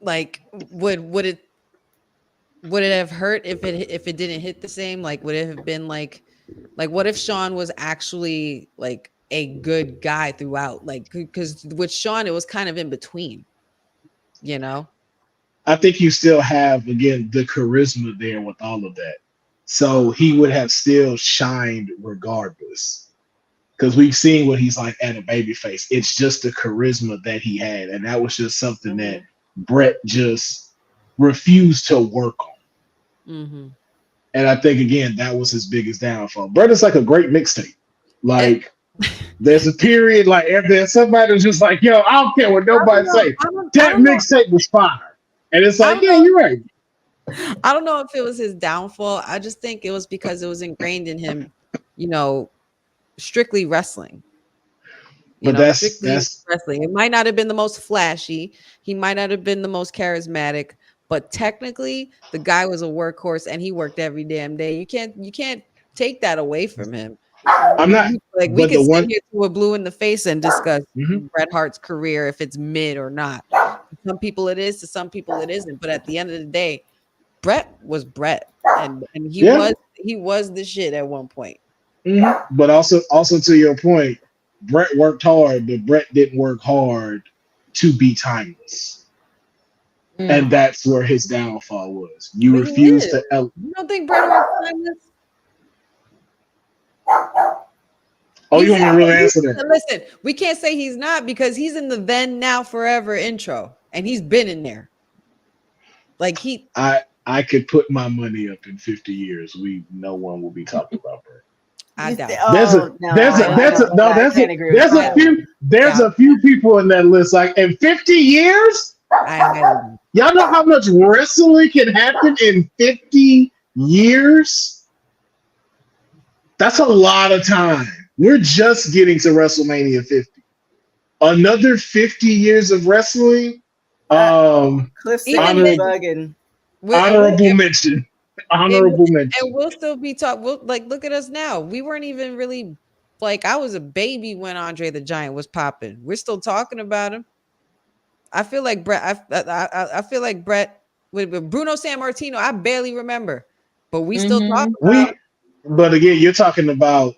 like, would it have hurt if it didn't hit the same? Like, would it have been like what if Sean was actually like a good guy throughout? Like, because with Sean, it was kind of in between, I think you still have, again, the charisma there with all of that. So he would have still shined regardless. Because we've seen what he's like at a babyface. It's just the charisma that he had. And that was just something that Brett just refused to work on. Mm-hmm. And I think again that was his biggest downfall. Bret is like a great mixtape. Like there's a period like if there's somebody who's just like, yo, I don't care what nobody say. I That don't know. mixtape was fire. And it's I like, don't yeah, know. you're right. I don't know if it was his downfall. I just think it was because it was ingrained in him, you know, strictly wrestling. But that's Wrestling. It might not have been the most flashy. He might not have been the most charismatic, but technically the guy was a workhorse and he worked every damn day. You can't take that away from him. I'm not Like we but could the sit one here to a blue in the face and discuss Mhm. Bret Hart's career if it's mid or not. To some people it is, to some people it isn't. But at the end of the day, Bret was Bret, and Yeah. he was the shit at one point. But also to your point, Bret worked hard, but Bret didn't work hard to be timeless. And that's where his downfall was. You But he refuse is. to You don't think Bret Hart's timeless? Oh, you want me to really answer that? Listen, we can't say he's not because he's in the then, now, forever intro, and he's been in there. Like I could put my money up in 50 years. No one will be talking about Bret. I doubt. There's a few people in that list. Like in 50 years, y'all know how much wrestling can happen in 50 years? That's a lot of time. We're just getting to WrestleMania 50. Another 50 years of wrestling. Cliff bugging. Honorable mention. Honorable mention. And we'll still be talking. Like, look at us now. We weren't even really like I was a baby when Andre the Giant was popping. We're still talking about him. I feel like Bret. I feel like Bret with Bruno Sammartino. I barely remember, but we still talk about him. But again, you're talking about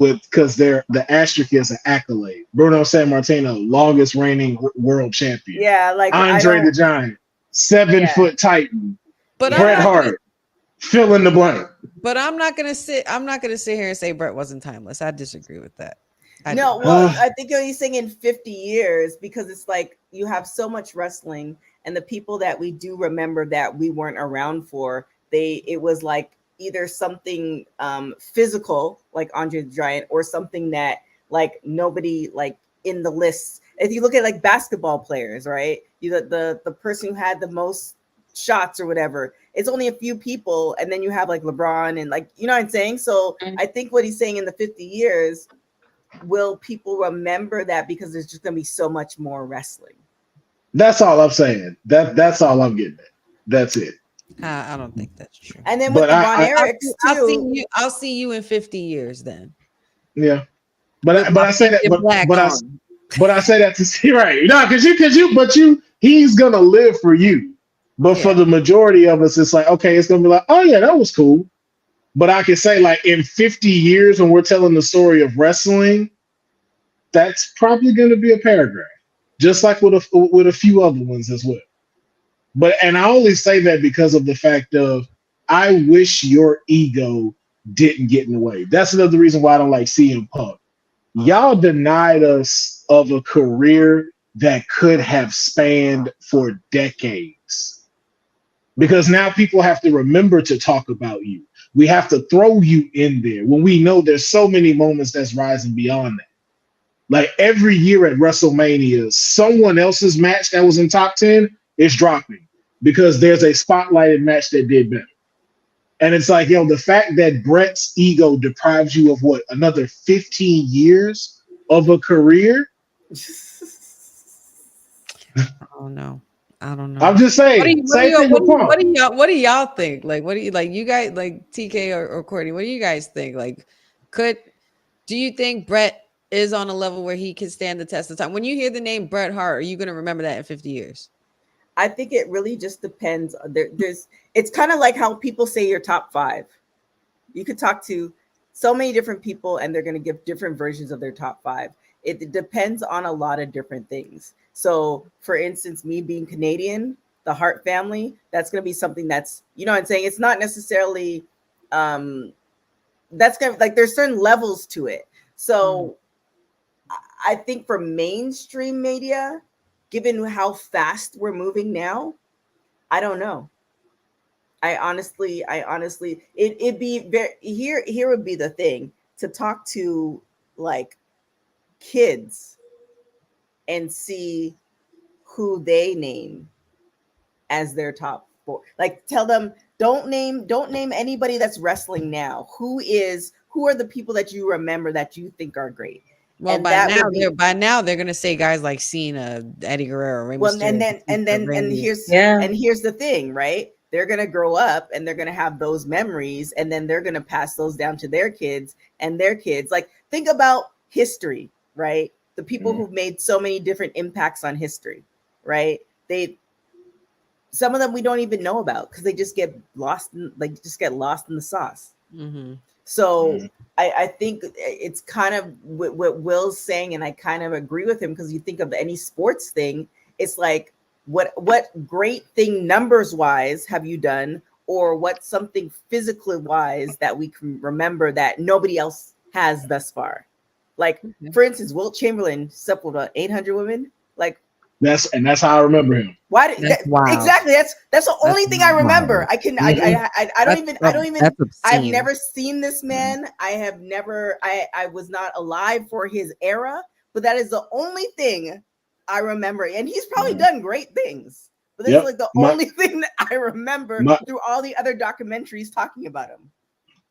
because they're the asterisk is an accolade. Bruno Sammartino, longest reigning world champion. Yeah, like Andre the Giant, 7-foot Titan. But Bret Hart, fill in the blank. But I'm not gonna sit here and say Bret wasn't timeless. I disagree with that. I think he's saying in 50 years because it's like you have so much wrestling, and the people that we do remember that we weren't around for, it was like either something physical like Andre the Giant or something that like nobody like in the list. If you look at like basketball players, right? The person who had the most shots or whatever, it's only a few people, and then you have like LeBron and like, you know what I'm saying? So I think what he's saying in the 50 years, will people remember that because there's just gonna be so much more wrestling? That's all I'm saying. That's all I'm getting at. That's it. I don't think that's true. And then with Von Erichs too, I'll see you in 50 years then. Yeah, but I say that, but I say that to see right. No, because he's gonna live for you. But for the majority of us, it's like, okay, it's gonna be like, oh yeah, that was cool. But I can say like in 50 years, when we're telling the story of wrestling, that's probably gonna be a paragraph, just like with a few other ones as well. And I only say that because of the fact of I wish your ego didn't get in the way. That's another reason why I don't like CM Punk. Y'all denied us of a career that could have spanned for decades. Because now people have to remember to talk about you. We have to throw you in there when we know there's so many moments that's rising beyond that. Like every year at WrestleMania, someone else's match that was in top 10 is dropping because there's a spotlighted match that did better. And it's like, the fact that Bret's ego deprives you of another 15 years of a career. Oh no. I don't know. I'm just saying. What do y'all think? Like, what do you like? You guys like TK or Courtney? What do you guys think? Like, do you think Bret is on a level where he can stand the test of time? When you hear the name Bret Hart, are you going to remember that in 50 years? I think it really just depends. It's kind of like how people say your top 5. You could talk to so many different people, and they're going to give different versions of their top 5. It depends on a lot of different things. So, for instance, me being Canadian, the Hart family, that's going to be something that's, you know what I'm saying? It's not necessarily, that's going to, like, there's certain levels to it. So I think for mainstream media, given how fast we're moving now, I don't know. I honestly, it'd be very here would be the thing to talk to like kids and see who they name as their top four. Like tell them don't name anybody that's wrestling now. Who are the people that you remember that you think are great? Well, And by that now would be they're gonna say guys like Cena, Eddie Guerrero, Rey well, Mysterio, and Randy. here's the thing, right? They're gonna grow up and they're gonna have those memories, and then they're gonna pass those down to their kids and their kids. Like think about history, right? The people who've made so many different impacts on history, right? Some of them we don't even know about because they just get lost in the sauce. Mm-hmm. So I think it's kind of what Will's saying, and I kind of agree with him because you think of any sports thing, it's like what great thing numbers wise have you done, or what something physically wise that we can remember that nobody else has thus far. Like for instance, Wilt Chamberlain slept with 800 women. Like that's how I remember him. why did exactly that's the only thing I remember. Wild. I can I don't even That's obscene. I've never seen this man. I was not alive for his era, but that is the only thing I remember. And he's probably done great things. But that's like the only thing that I remember through all the other documentaries talking about him.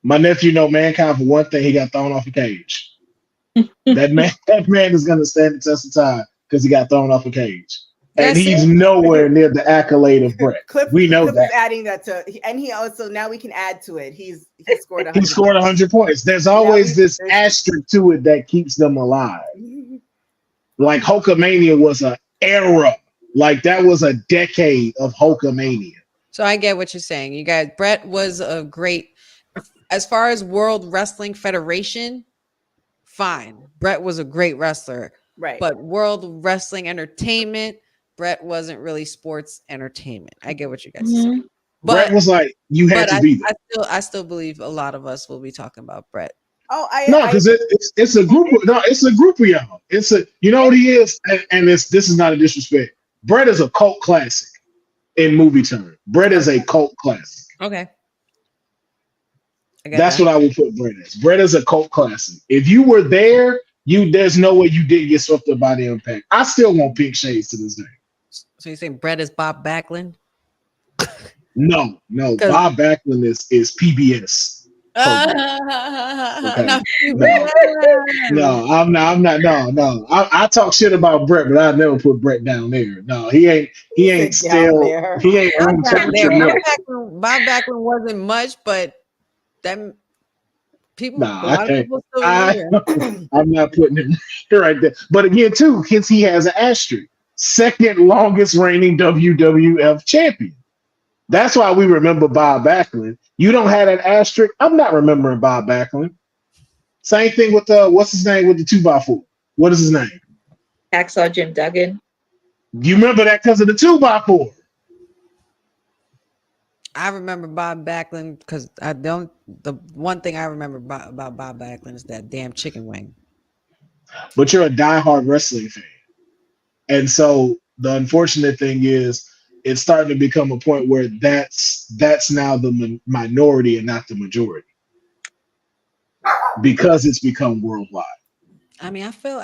My nephew know Mankind for one thing, he got thrown off a cage. that man is gonna stand the test of time because he got thrown off a cage. And he's nowhere near the accolade of Brett. We know that. Adding that to, and he also now we can add to it. He scored 100. He scored 100 points. There's always this asterisk to it that keeps them alive. Like Hulkamania was an era. Like that was a decade of Hulkamania. So I get what you're saying. You guys, Brett was a great, as far as World Wrestling Federation, fine. Brett was a great wrestler. Right. But World Wrestling Entertainment, Brett wasn't really sports entertainment. I get what you guys are saying. But Brett was like, you had to be there. I still believe a lot of us will be talking about Brett. Oh, because it's a group of y'all. It's a, you know what he is, and this is not a disrespect. Brett is a cult classic in movie terms. Brett is a cult classic. Okay. That's what I would put Brett as. Brett is a cult classic. If you were there, there's no way you didn't get swept up by the impact. I still want pink shades to this day. So you're saying Brett is Bob Backlund? No. Bob Backlund is PBS. Okay. No, I'm not. No. I talk shit about Brett, but I never put Brett down there. No, he ain't still. He ain't room temperature milk. Bob Backlund wasn't much, but them people. I'm not putting him right there. But again, too, since he has an asterisk, second longest reigning WWF champion. That's why we remember Bob Backlund. You don't have that asterisk. I'm not remembering Bob Backlund. Same thing with what's his name with the 2x4? What is his name? Hacksaw Jim Duggan. You remember that because of the 2x4? I remember Bob Backlund because the one thing I remember about Bob Backlund is that damn chicken wing. But you're a diehard wrestling fan. And so the unfortunate thing is it's starting to become a point where that's now the minority and not the majority. Because it's become worldwide. I mean, I feel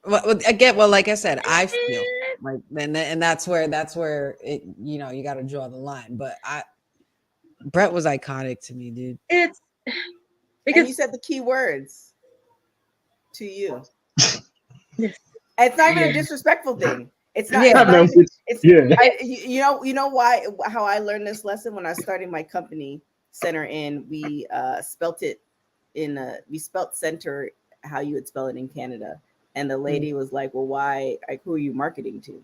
like I said, I feel like, and that's where it, you got to draw the line. But Brett was iconic to me, dude. It's because and you said the key words to you. It's not even a disrespectful thing. It's not. You know why? How I learned this lesson when I started my company Center in. We spelt it we spelt center how you would spell it in Canada, and the lady was like, "Well, why? Like, who are you marketing to?"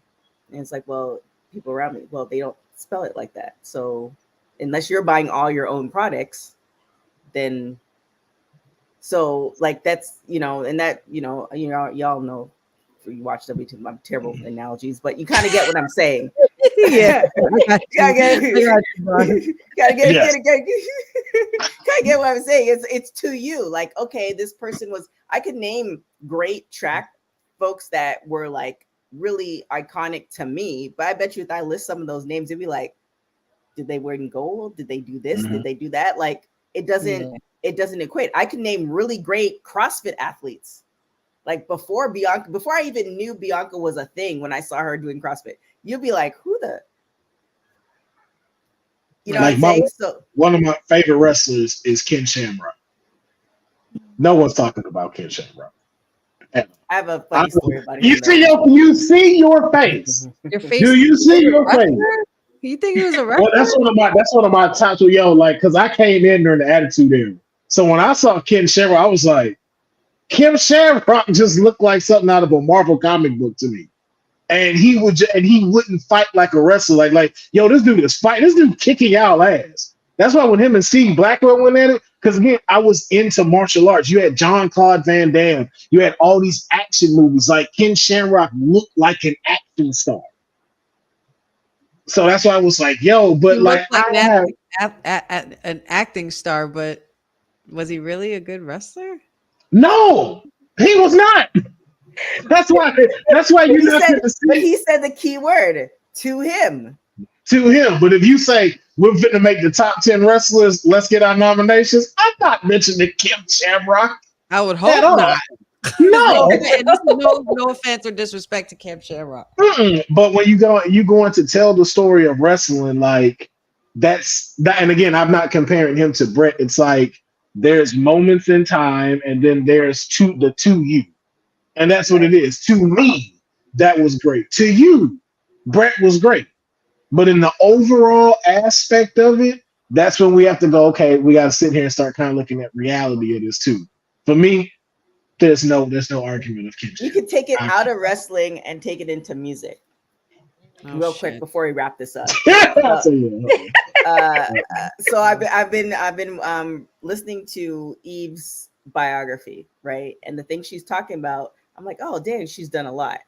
And it's like, "Well, people around me." Well, they don't spell it like that. So unless you're buying all your own products, then like that's and that y'all know. You watch WWT, I'm terrible analogies, but you kind of get what I'm saying. Yeah, gotta get what I'm saying. It's to you. Like, okay, this person was. I could name great track folks that were like really iconic to me, but I bet you if I list some of those names, it'd be like, did they win gold? Did they do this? Mhm. Did they do that? Like it doesn't equate. I can name really great CrossFit athletes. Like before I even knew Bianca was a thing, when I saw her doing CrossFit, you'll be like, who the, you know Like what I'm saying? So one of my favorite wrestlers is Ken Shamrock. No one's talking about Ken Shamrock. I have a funny story about him. You see your face. Your face. Do you see your face? You think he was a Well, wrestler? that's one of my top. So like, because I came in during the Attitude Era. So when I saw Ken Shamrock, I was like, Ken Shamrock just looked like something out of a Marvel comic book to me. And he wouldn't fight like a wrestler. Like, yo, this dude is fighting. This dude kicking y'all ass. That's why when him and Steve Blackwell went at it, because again, I was into martial arts. You had Jean-Claude Van Damme. You had all these action movies. Like Ken Shamrock looked like an action star. So that's why I was like, yo, but He like, looked like an acting star, but was he really a good wrestler? no, he was not. That's why you're not going to see. But he said the key word to him. To him. But if you say we're going to make the top 10 wrestlers, let's get our nominations, I'm not mentioning Kim Shamrock. I would hope At all. not. No. And this is no offense or disrespect to Kim Shamrock. But when you going to tell the story of wrestling, like that's that. And again, I'm not comparing him to Brett. It's like there's moments in time, and then there's the two you. And that's what it is. To me, that was great. To you, Brett was great. But in the overall aspect of it, that's when we have to go, okay, we got to sit here and start kind of looking at reality of this too. For me, there's no argument of kinship. You could take it out of wrestling and take it into music. Real quick before we wrap this up. So I've been listening to Eve's biography, right? And the thing she's talking about, I'm like, oh dang, she's done a lot.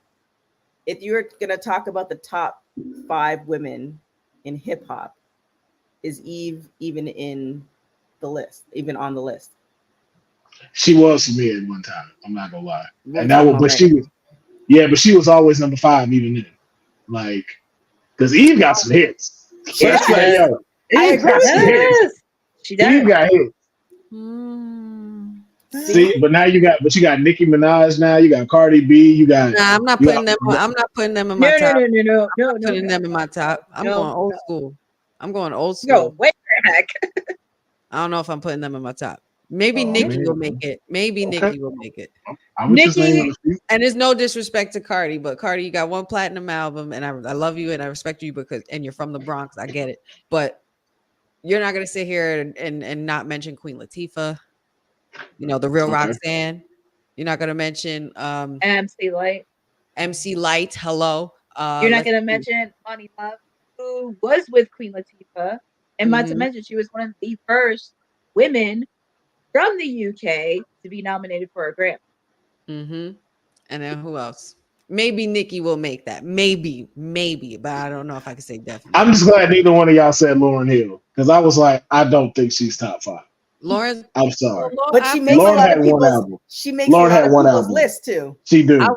If you're gonna talk about the top 5 women in hip hop, is Eve even in the list? Even on the list? She was for me at one time. I'm not gonna lie, and that was, but she was always number 5 even then. Like, because Eve got some hits. So that's like, yo, Eve got some hits. She does. Eve got hits. See, but now you got Nicki Minaj. Now you got Cardi B. You got. Nah, I'm not putting them. I'm not putting them in my top. No. Putting them in my top. I'm going old school. I'm going old school. No, wait the heck. I don't know if I'm putting them in my top. Maybe Nikki will make it. Maybe Nikki will make it. Nikki, and there's no disrespect to Cardi, but Cardi, you got 1 platinum album, and I love you and I respect you and you're from the Bronx. I get it, but you're not gonna sit here and not mention Queen Latifah. You know, the real Roxanne. You're not gonna mention MC Light. MC Light. Hello. You're not gonna mention Money Love, who was with Queen Latifah, and not to mention she was one of the first women from the UK to be nominated for a Grammy. And then who else? Maybe Nikki will make that. Maybe, but I don't know if I can say definitely. I'm just glad neither one of y'all said Lauryn Hill, because I was like, I don't think she's top 5. Lauren, I'm sorry, but she makes Lauren a lot had of one people's. album. She makes Lauren a lot had of one people's album. list too. She do. I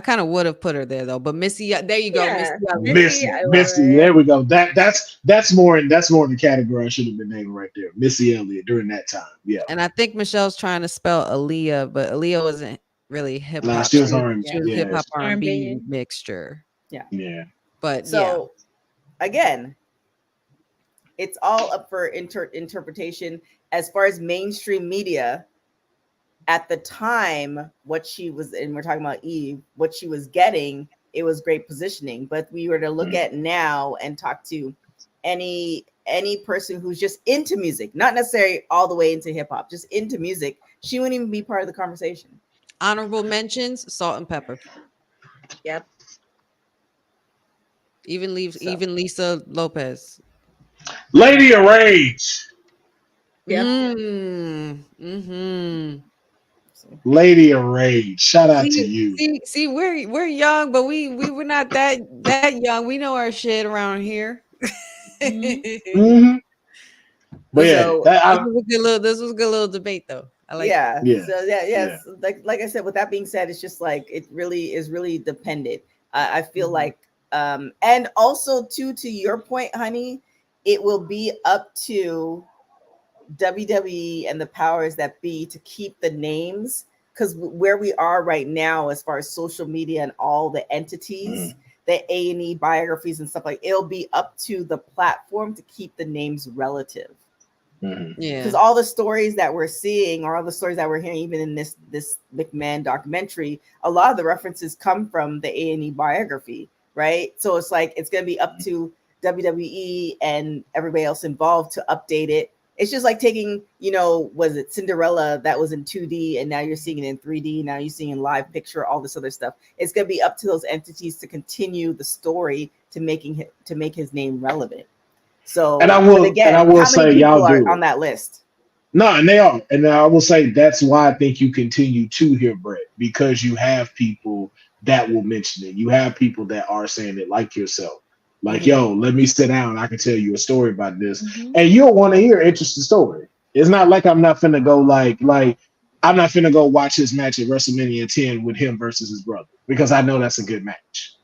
kind of would have put her there though. But Missy, there you go, Missy. There we go. That's more in the category I should have been naming right there. Missy Elliott during that time. Yeah. And I think Michelle's trying to spell Aaliyah, but Aaliyah wasn't really hip hop. Nah, she was R&B. She was hip hop R&B mixture. Yeah. But so again, it's all up for interpretation. As far as mainstream media, at the time, what she was, and we're talking about Eve, what she was getting, it was great positioning. But we were to look at now and talk to any person who's just into music, not necessarily all the way into hip hop, just into music, she wouldn't even be part of the conversation. Honorable mentions: Salt and Pepper. Yep. Even Lisa Lopez. Lady of Rage. Yep. Lady of Rage. Shout out to you. See, we're young, but we were not that young. We know our shit around here. But yeah, so, this was a good little debate though. I like it. Like I said, with that being said, it's just like it really is dependent. I feel like And also to your point, honey, it will be up to WWE and the powers that be to keep the names, because where we are right now as far as social media and all the entities, the A&E biographies and stuff, like it'll be up to the platform to keep the names relative. Yeah, Because all the stories that we're seeing, or all the stories that we're hearing, even in this McMahon documentary, a lot of the references come from the A&E biography, right? So it's like it's going to be up to WWE and everybody else involved to update it. It's just like taking, was it Cinderella that was in 2D and now you're seeing it in 3D, now you're seeing in live picture, all this other stuff. It's going to be up to those entities to continue the story to make his name relevant. So, and I will say, y'all do on that list. No, and they are. And I will say that's why I think you continue to hear Brett, because you have people that will mention it. You have people that are saying it, like yourself. Like, yo, let me sit down. I can tell you a story about this. And you'll want to hear an interesting story. It's not like I'm not finna go like I'm not finna go watch his match at WrestleMania 10 with him versus his brother, because I know that's a good match.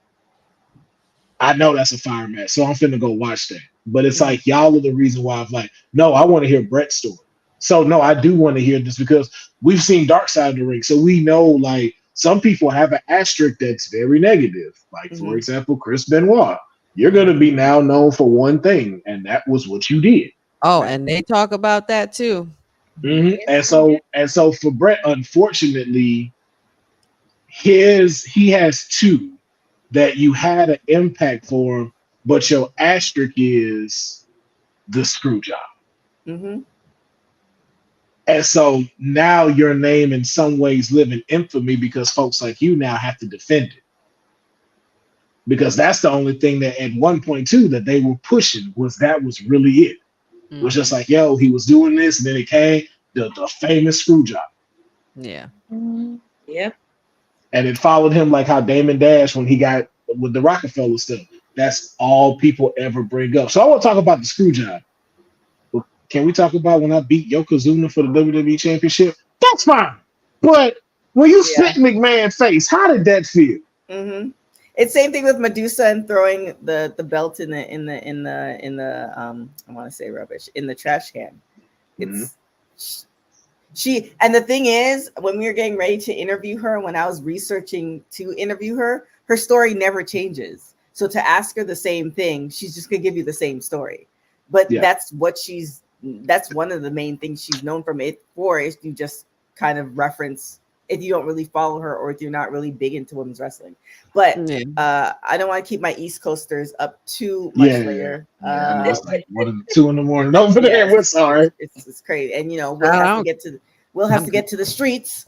I know that's a fire match. So I'm finna go watch that. But it's like, y'all are the reason why I'm like, no, I want to hear Brett's story. So no, I do want to hear this, because we've seen Dark Side of the Ring. So we know, like, some people have an asterisk that's very negative. Like, for example, Chris Benoit. You're going to be now known for one thing, and that was what you did. Oh, and they talk about that too. And so for Brett, unfortunately, he has two that you had an impact for him, but your asterisk is the screw job. And so now your name in some ways live in infamy, because folks like you now have to defend it. Because that's the only thing that at one point too that they were pushing was really it. It was just like, yo, he was doing this, and then it came the famous screw job. Yeah. Yep. And it followed him like how Damon Dash, when he got with the Rockefeller stuff, that's all people ever bring up. So I want to talk about the screw job. Can we talk about when I beat Yokozuna for the WWE Championship? That's fine. But when you spit McMahon's face, how did that feel? It's same thing with Medusa and throwing the belt in the I want to say rubbish, in the trash can. It's she, and the thing is, when we were getting ready to interview her, when I was researching to interview her, her story never changes. So to ask her the same thing, she's just gonna give you the same story. But that's one of the main things she's known from it for, is you just kind of reference if you don't really follow her, or if you're not really big into women's wrestling. But I don't want to keep my East Coasters up too much later. It's like 1 or 2 in the morning over there. We're sorry. It's crazy, and we'll have to get to the streets.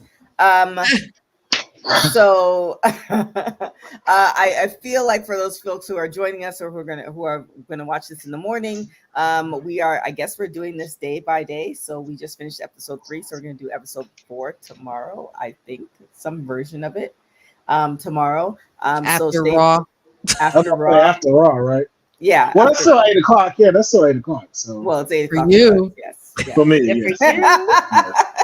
So I feel like for those folks who are joining us, or who are gonna watch this in the morning, we're doing this day by day. So we just finished episode 3, so we're gonna do episode 4 tomorrow. I think some version of it tomorrow. After Raw, after Raw, right? Yeah. Well, that's still 8 o'clock. Yeah, that's still 8 o'clock. So it's 8 o'clock for you. Yes. For me, yes.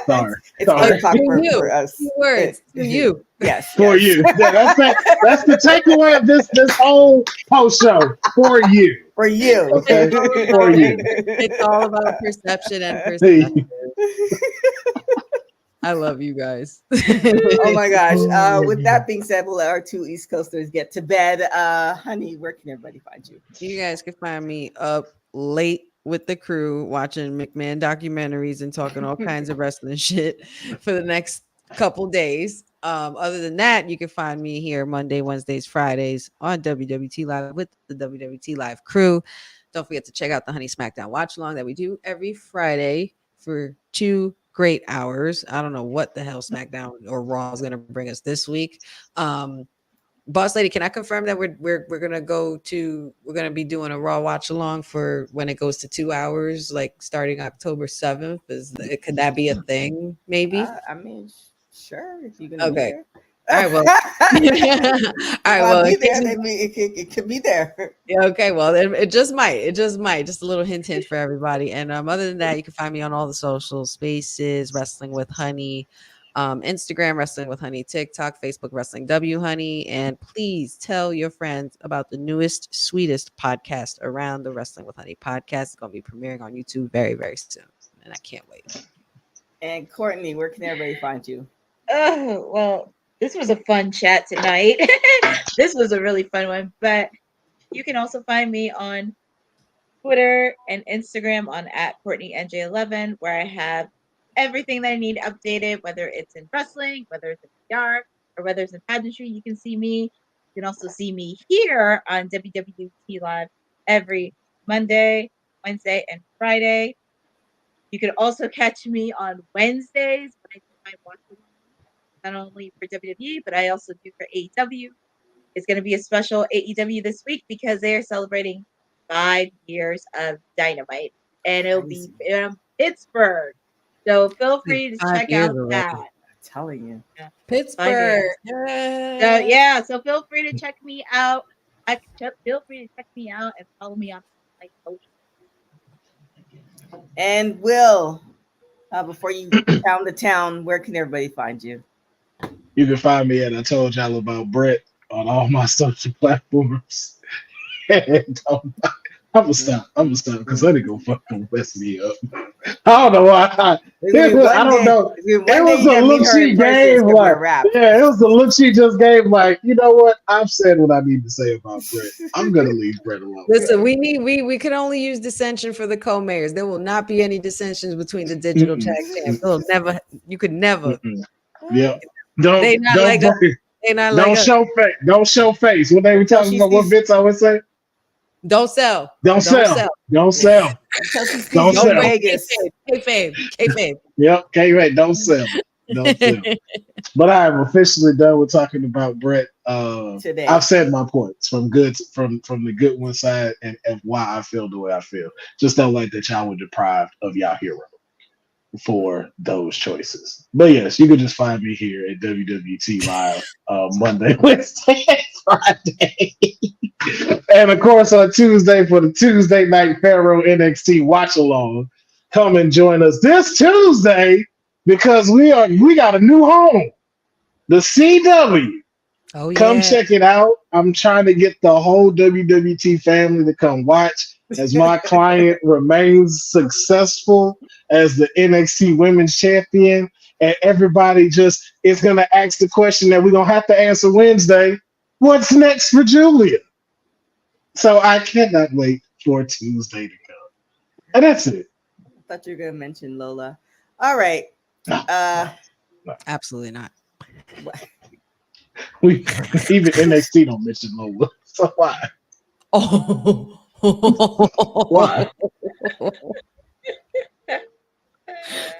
Sorry. It's 8 o'clock for us. 2 words for you. Yes. For you. Yeah, that's the takeaway of this whole post show. For you. For you. Okay. For you. It's all about perception and perspective. I love you guys. Oh my gosh. With that being said, we'll let our 2 East Coasters get to bed. Honey, where can everybody find you? You guys can find me up late with the crew watching McMahon documentaries and talking all kinds of wrestling shit for the next couple days. Other than that, you can find me here Monday, Wednesdays, Fridays on WWT Live with the WWT Live crew. Don't forget to check out the Honey Smackdown watch along that we do every Friday for 2 great hours. I don't know what the hell SmackDown or Raw is going to bring us this week. Boss Lady, can I confirm that we're gonna be doing a Raw watch along for when it goes to 2 hours, like starting October 7th? Could that be a thing? Maybe. I mean, sure. If you're gonna be there. All right. Well. All right. Well, it could be there. Yeah. Okay. Well, it just might. Just a little hint for everybody. And other than that, you can find me on all the social spaces, Wrestling with Honey. Instagram, Wrestling with Honey, TikTok, Facebook, Wrestling W Honey. And please tell your friends about the newest, sweetest podcast around, the Wrestling with Honey podcast. It's going to be premiering on YouTube very, very soon. And I can't wait. And Courtney, where can everybody find you? Oh, well, this was a fun chat tonight. This was a really fun one. But you can also find me on Twitter and Instagram on @CourtneyNJ11, where I have everything that I need updated, whether it's in wrestling, whether it's in PR, or whether it's in pageantry. You can see me. You can also see me here on WWT Live every Monday, Wednesday, and Friday. You can also catch me on Wednesdays when I do my watch, not only for WWE, but I also do for AEW. It's going to be a special AEW this week because they are celebrating 5 years of Dynamite, and it'll be in Pittsburgh. So feel free to check out that. I'm telling you. Yeah. Pittsburgh. So feel free to check me out. Feel free to check me out and follow me on my social. And Will, before you pound the town, where can everybody find you? You can find me at I Told Y'all About Brett on all my social platforms. And I'm gonna stop because that ain't gonna fucking mess me up. I don't know why. I don't know. It was a look she gave, like, yeah, it was the look she just gave, like, you know what? I've said what I need to say about Brett. I'm gonna leave Brett alone. Listen, we can only use dissension for the co-mayors. There will not be any dissensions between the digital tag champs. You could never. Yeah. Don't show face. Don't show face. What they were talking about? What Vince always say? Don't sell. Don't sell. Don't sell. Kayfabe. Yep, K-Ray, don't sell. Don't sell. But I am officially done with talking about Brett. Today. I've said my points from the good one side and why I feel the way I feel. Just don't like that y'all were deprived of y'all hero for those choices. But yes, you can just find me here at WWT Live Monday, Wednesday, and Friday. And of course on Tuesday for the Tuesday night Pharaoh NXT watch along. Come and join us this Tuesday because we got a new home. The CW. Oh, yeah. Come check it out. I'm trying to get the whole WWT family to come watch as my client remains successful as the NXT Women's Champion. And everybody just is going to ask the question that we're going to have to answer Wednesday. What's next for Julia? So I cannot wait for Tuesday to come. And that's it. I thought you were going to mention Lola. All right. No. Absolutely not. We even NXT don't mention Lola. So why? Oh. Why?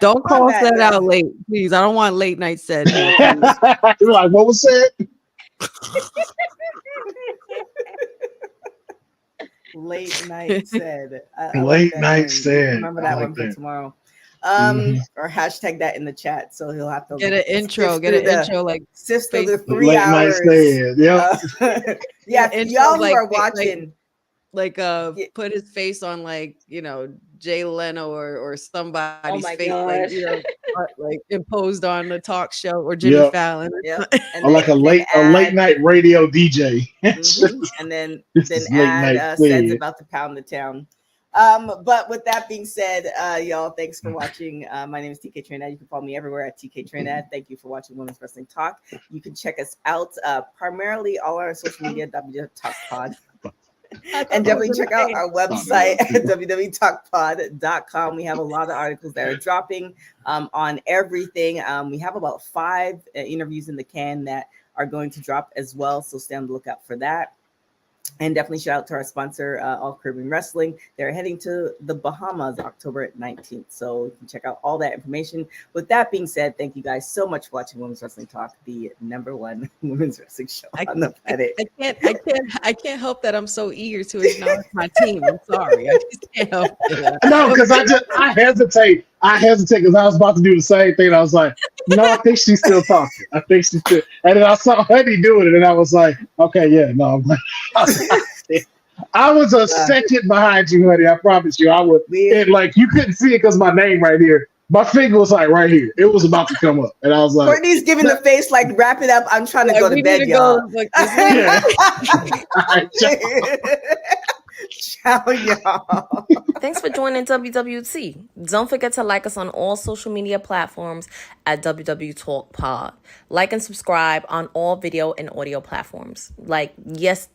Don't call that out late, please. I don't want late night said. You're like, what was said? Late night said. Late night said. Remember that one for tomorrow. Or hashtag that in the chat, so he'll have to get an intro. Get an intro like sift through the 3 late hours. Night said. Yeah, y'all who are watching. Put his face on Jay Leno or somebody's face, God. like imposed on the talk show or Jimmy Fallon, or like a late night radio DJ. And then add says about to pound the town. But with that being said, y'all, thanks for watching. My name is tktrinidad. You can follow me everywhere at tktrinidad. Thank you for watching Women's Wrestling Talk. You can check us out primarily all our social media, WWTalkpod. And definitely check out our website at www.talkpod.com. We have a lot of articles that are dropping on everything. We have about 5 interviews in the can that are going to drop as well. So stay on the lookout for that. And definitely shout out to our sponsor, All Caribbean Wrestling. They're heading to the Bahamas October 19th. So you can check out all that information. With that being said, thank you guys so much for watching Women's Wrestling Talk, the #1 women's wrestling show on the planet. I can't help that I'm so eager to acknowledge my team. I'm sorry. I just can't help it. No, because I hesitate. Because I was about to do the same thing. I was like, no, I think she's still talking. I think she's still. And then I saw Honey doing it, and I was like, okay, yeah, no. I was a second behind you, Honey. I promise you. I would. You couldn't see it because my name right here. My finger was like right here. It was about to come up, and I was like, Courtney's giving the face like, wrap it up. I'm trying to go to we bed, need to y'all. go, like, this yeah. All right, Ciao, y'all. Thanks for joining WWT. Don't forget to like us on all social media platforms at WWTalkpod. Like and subscribe on all video and audio platforms. Like, yes, the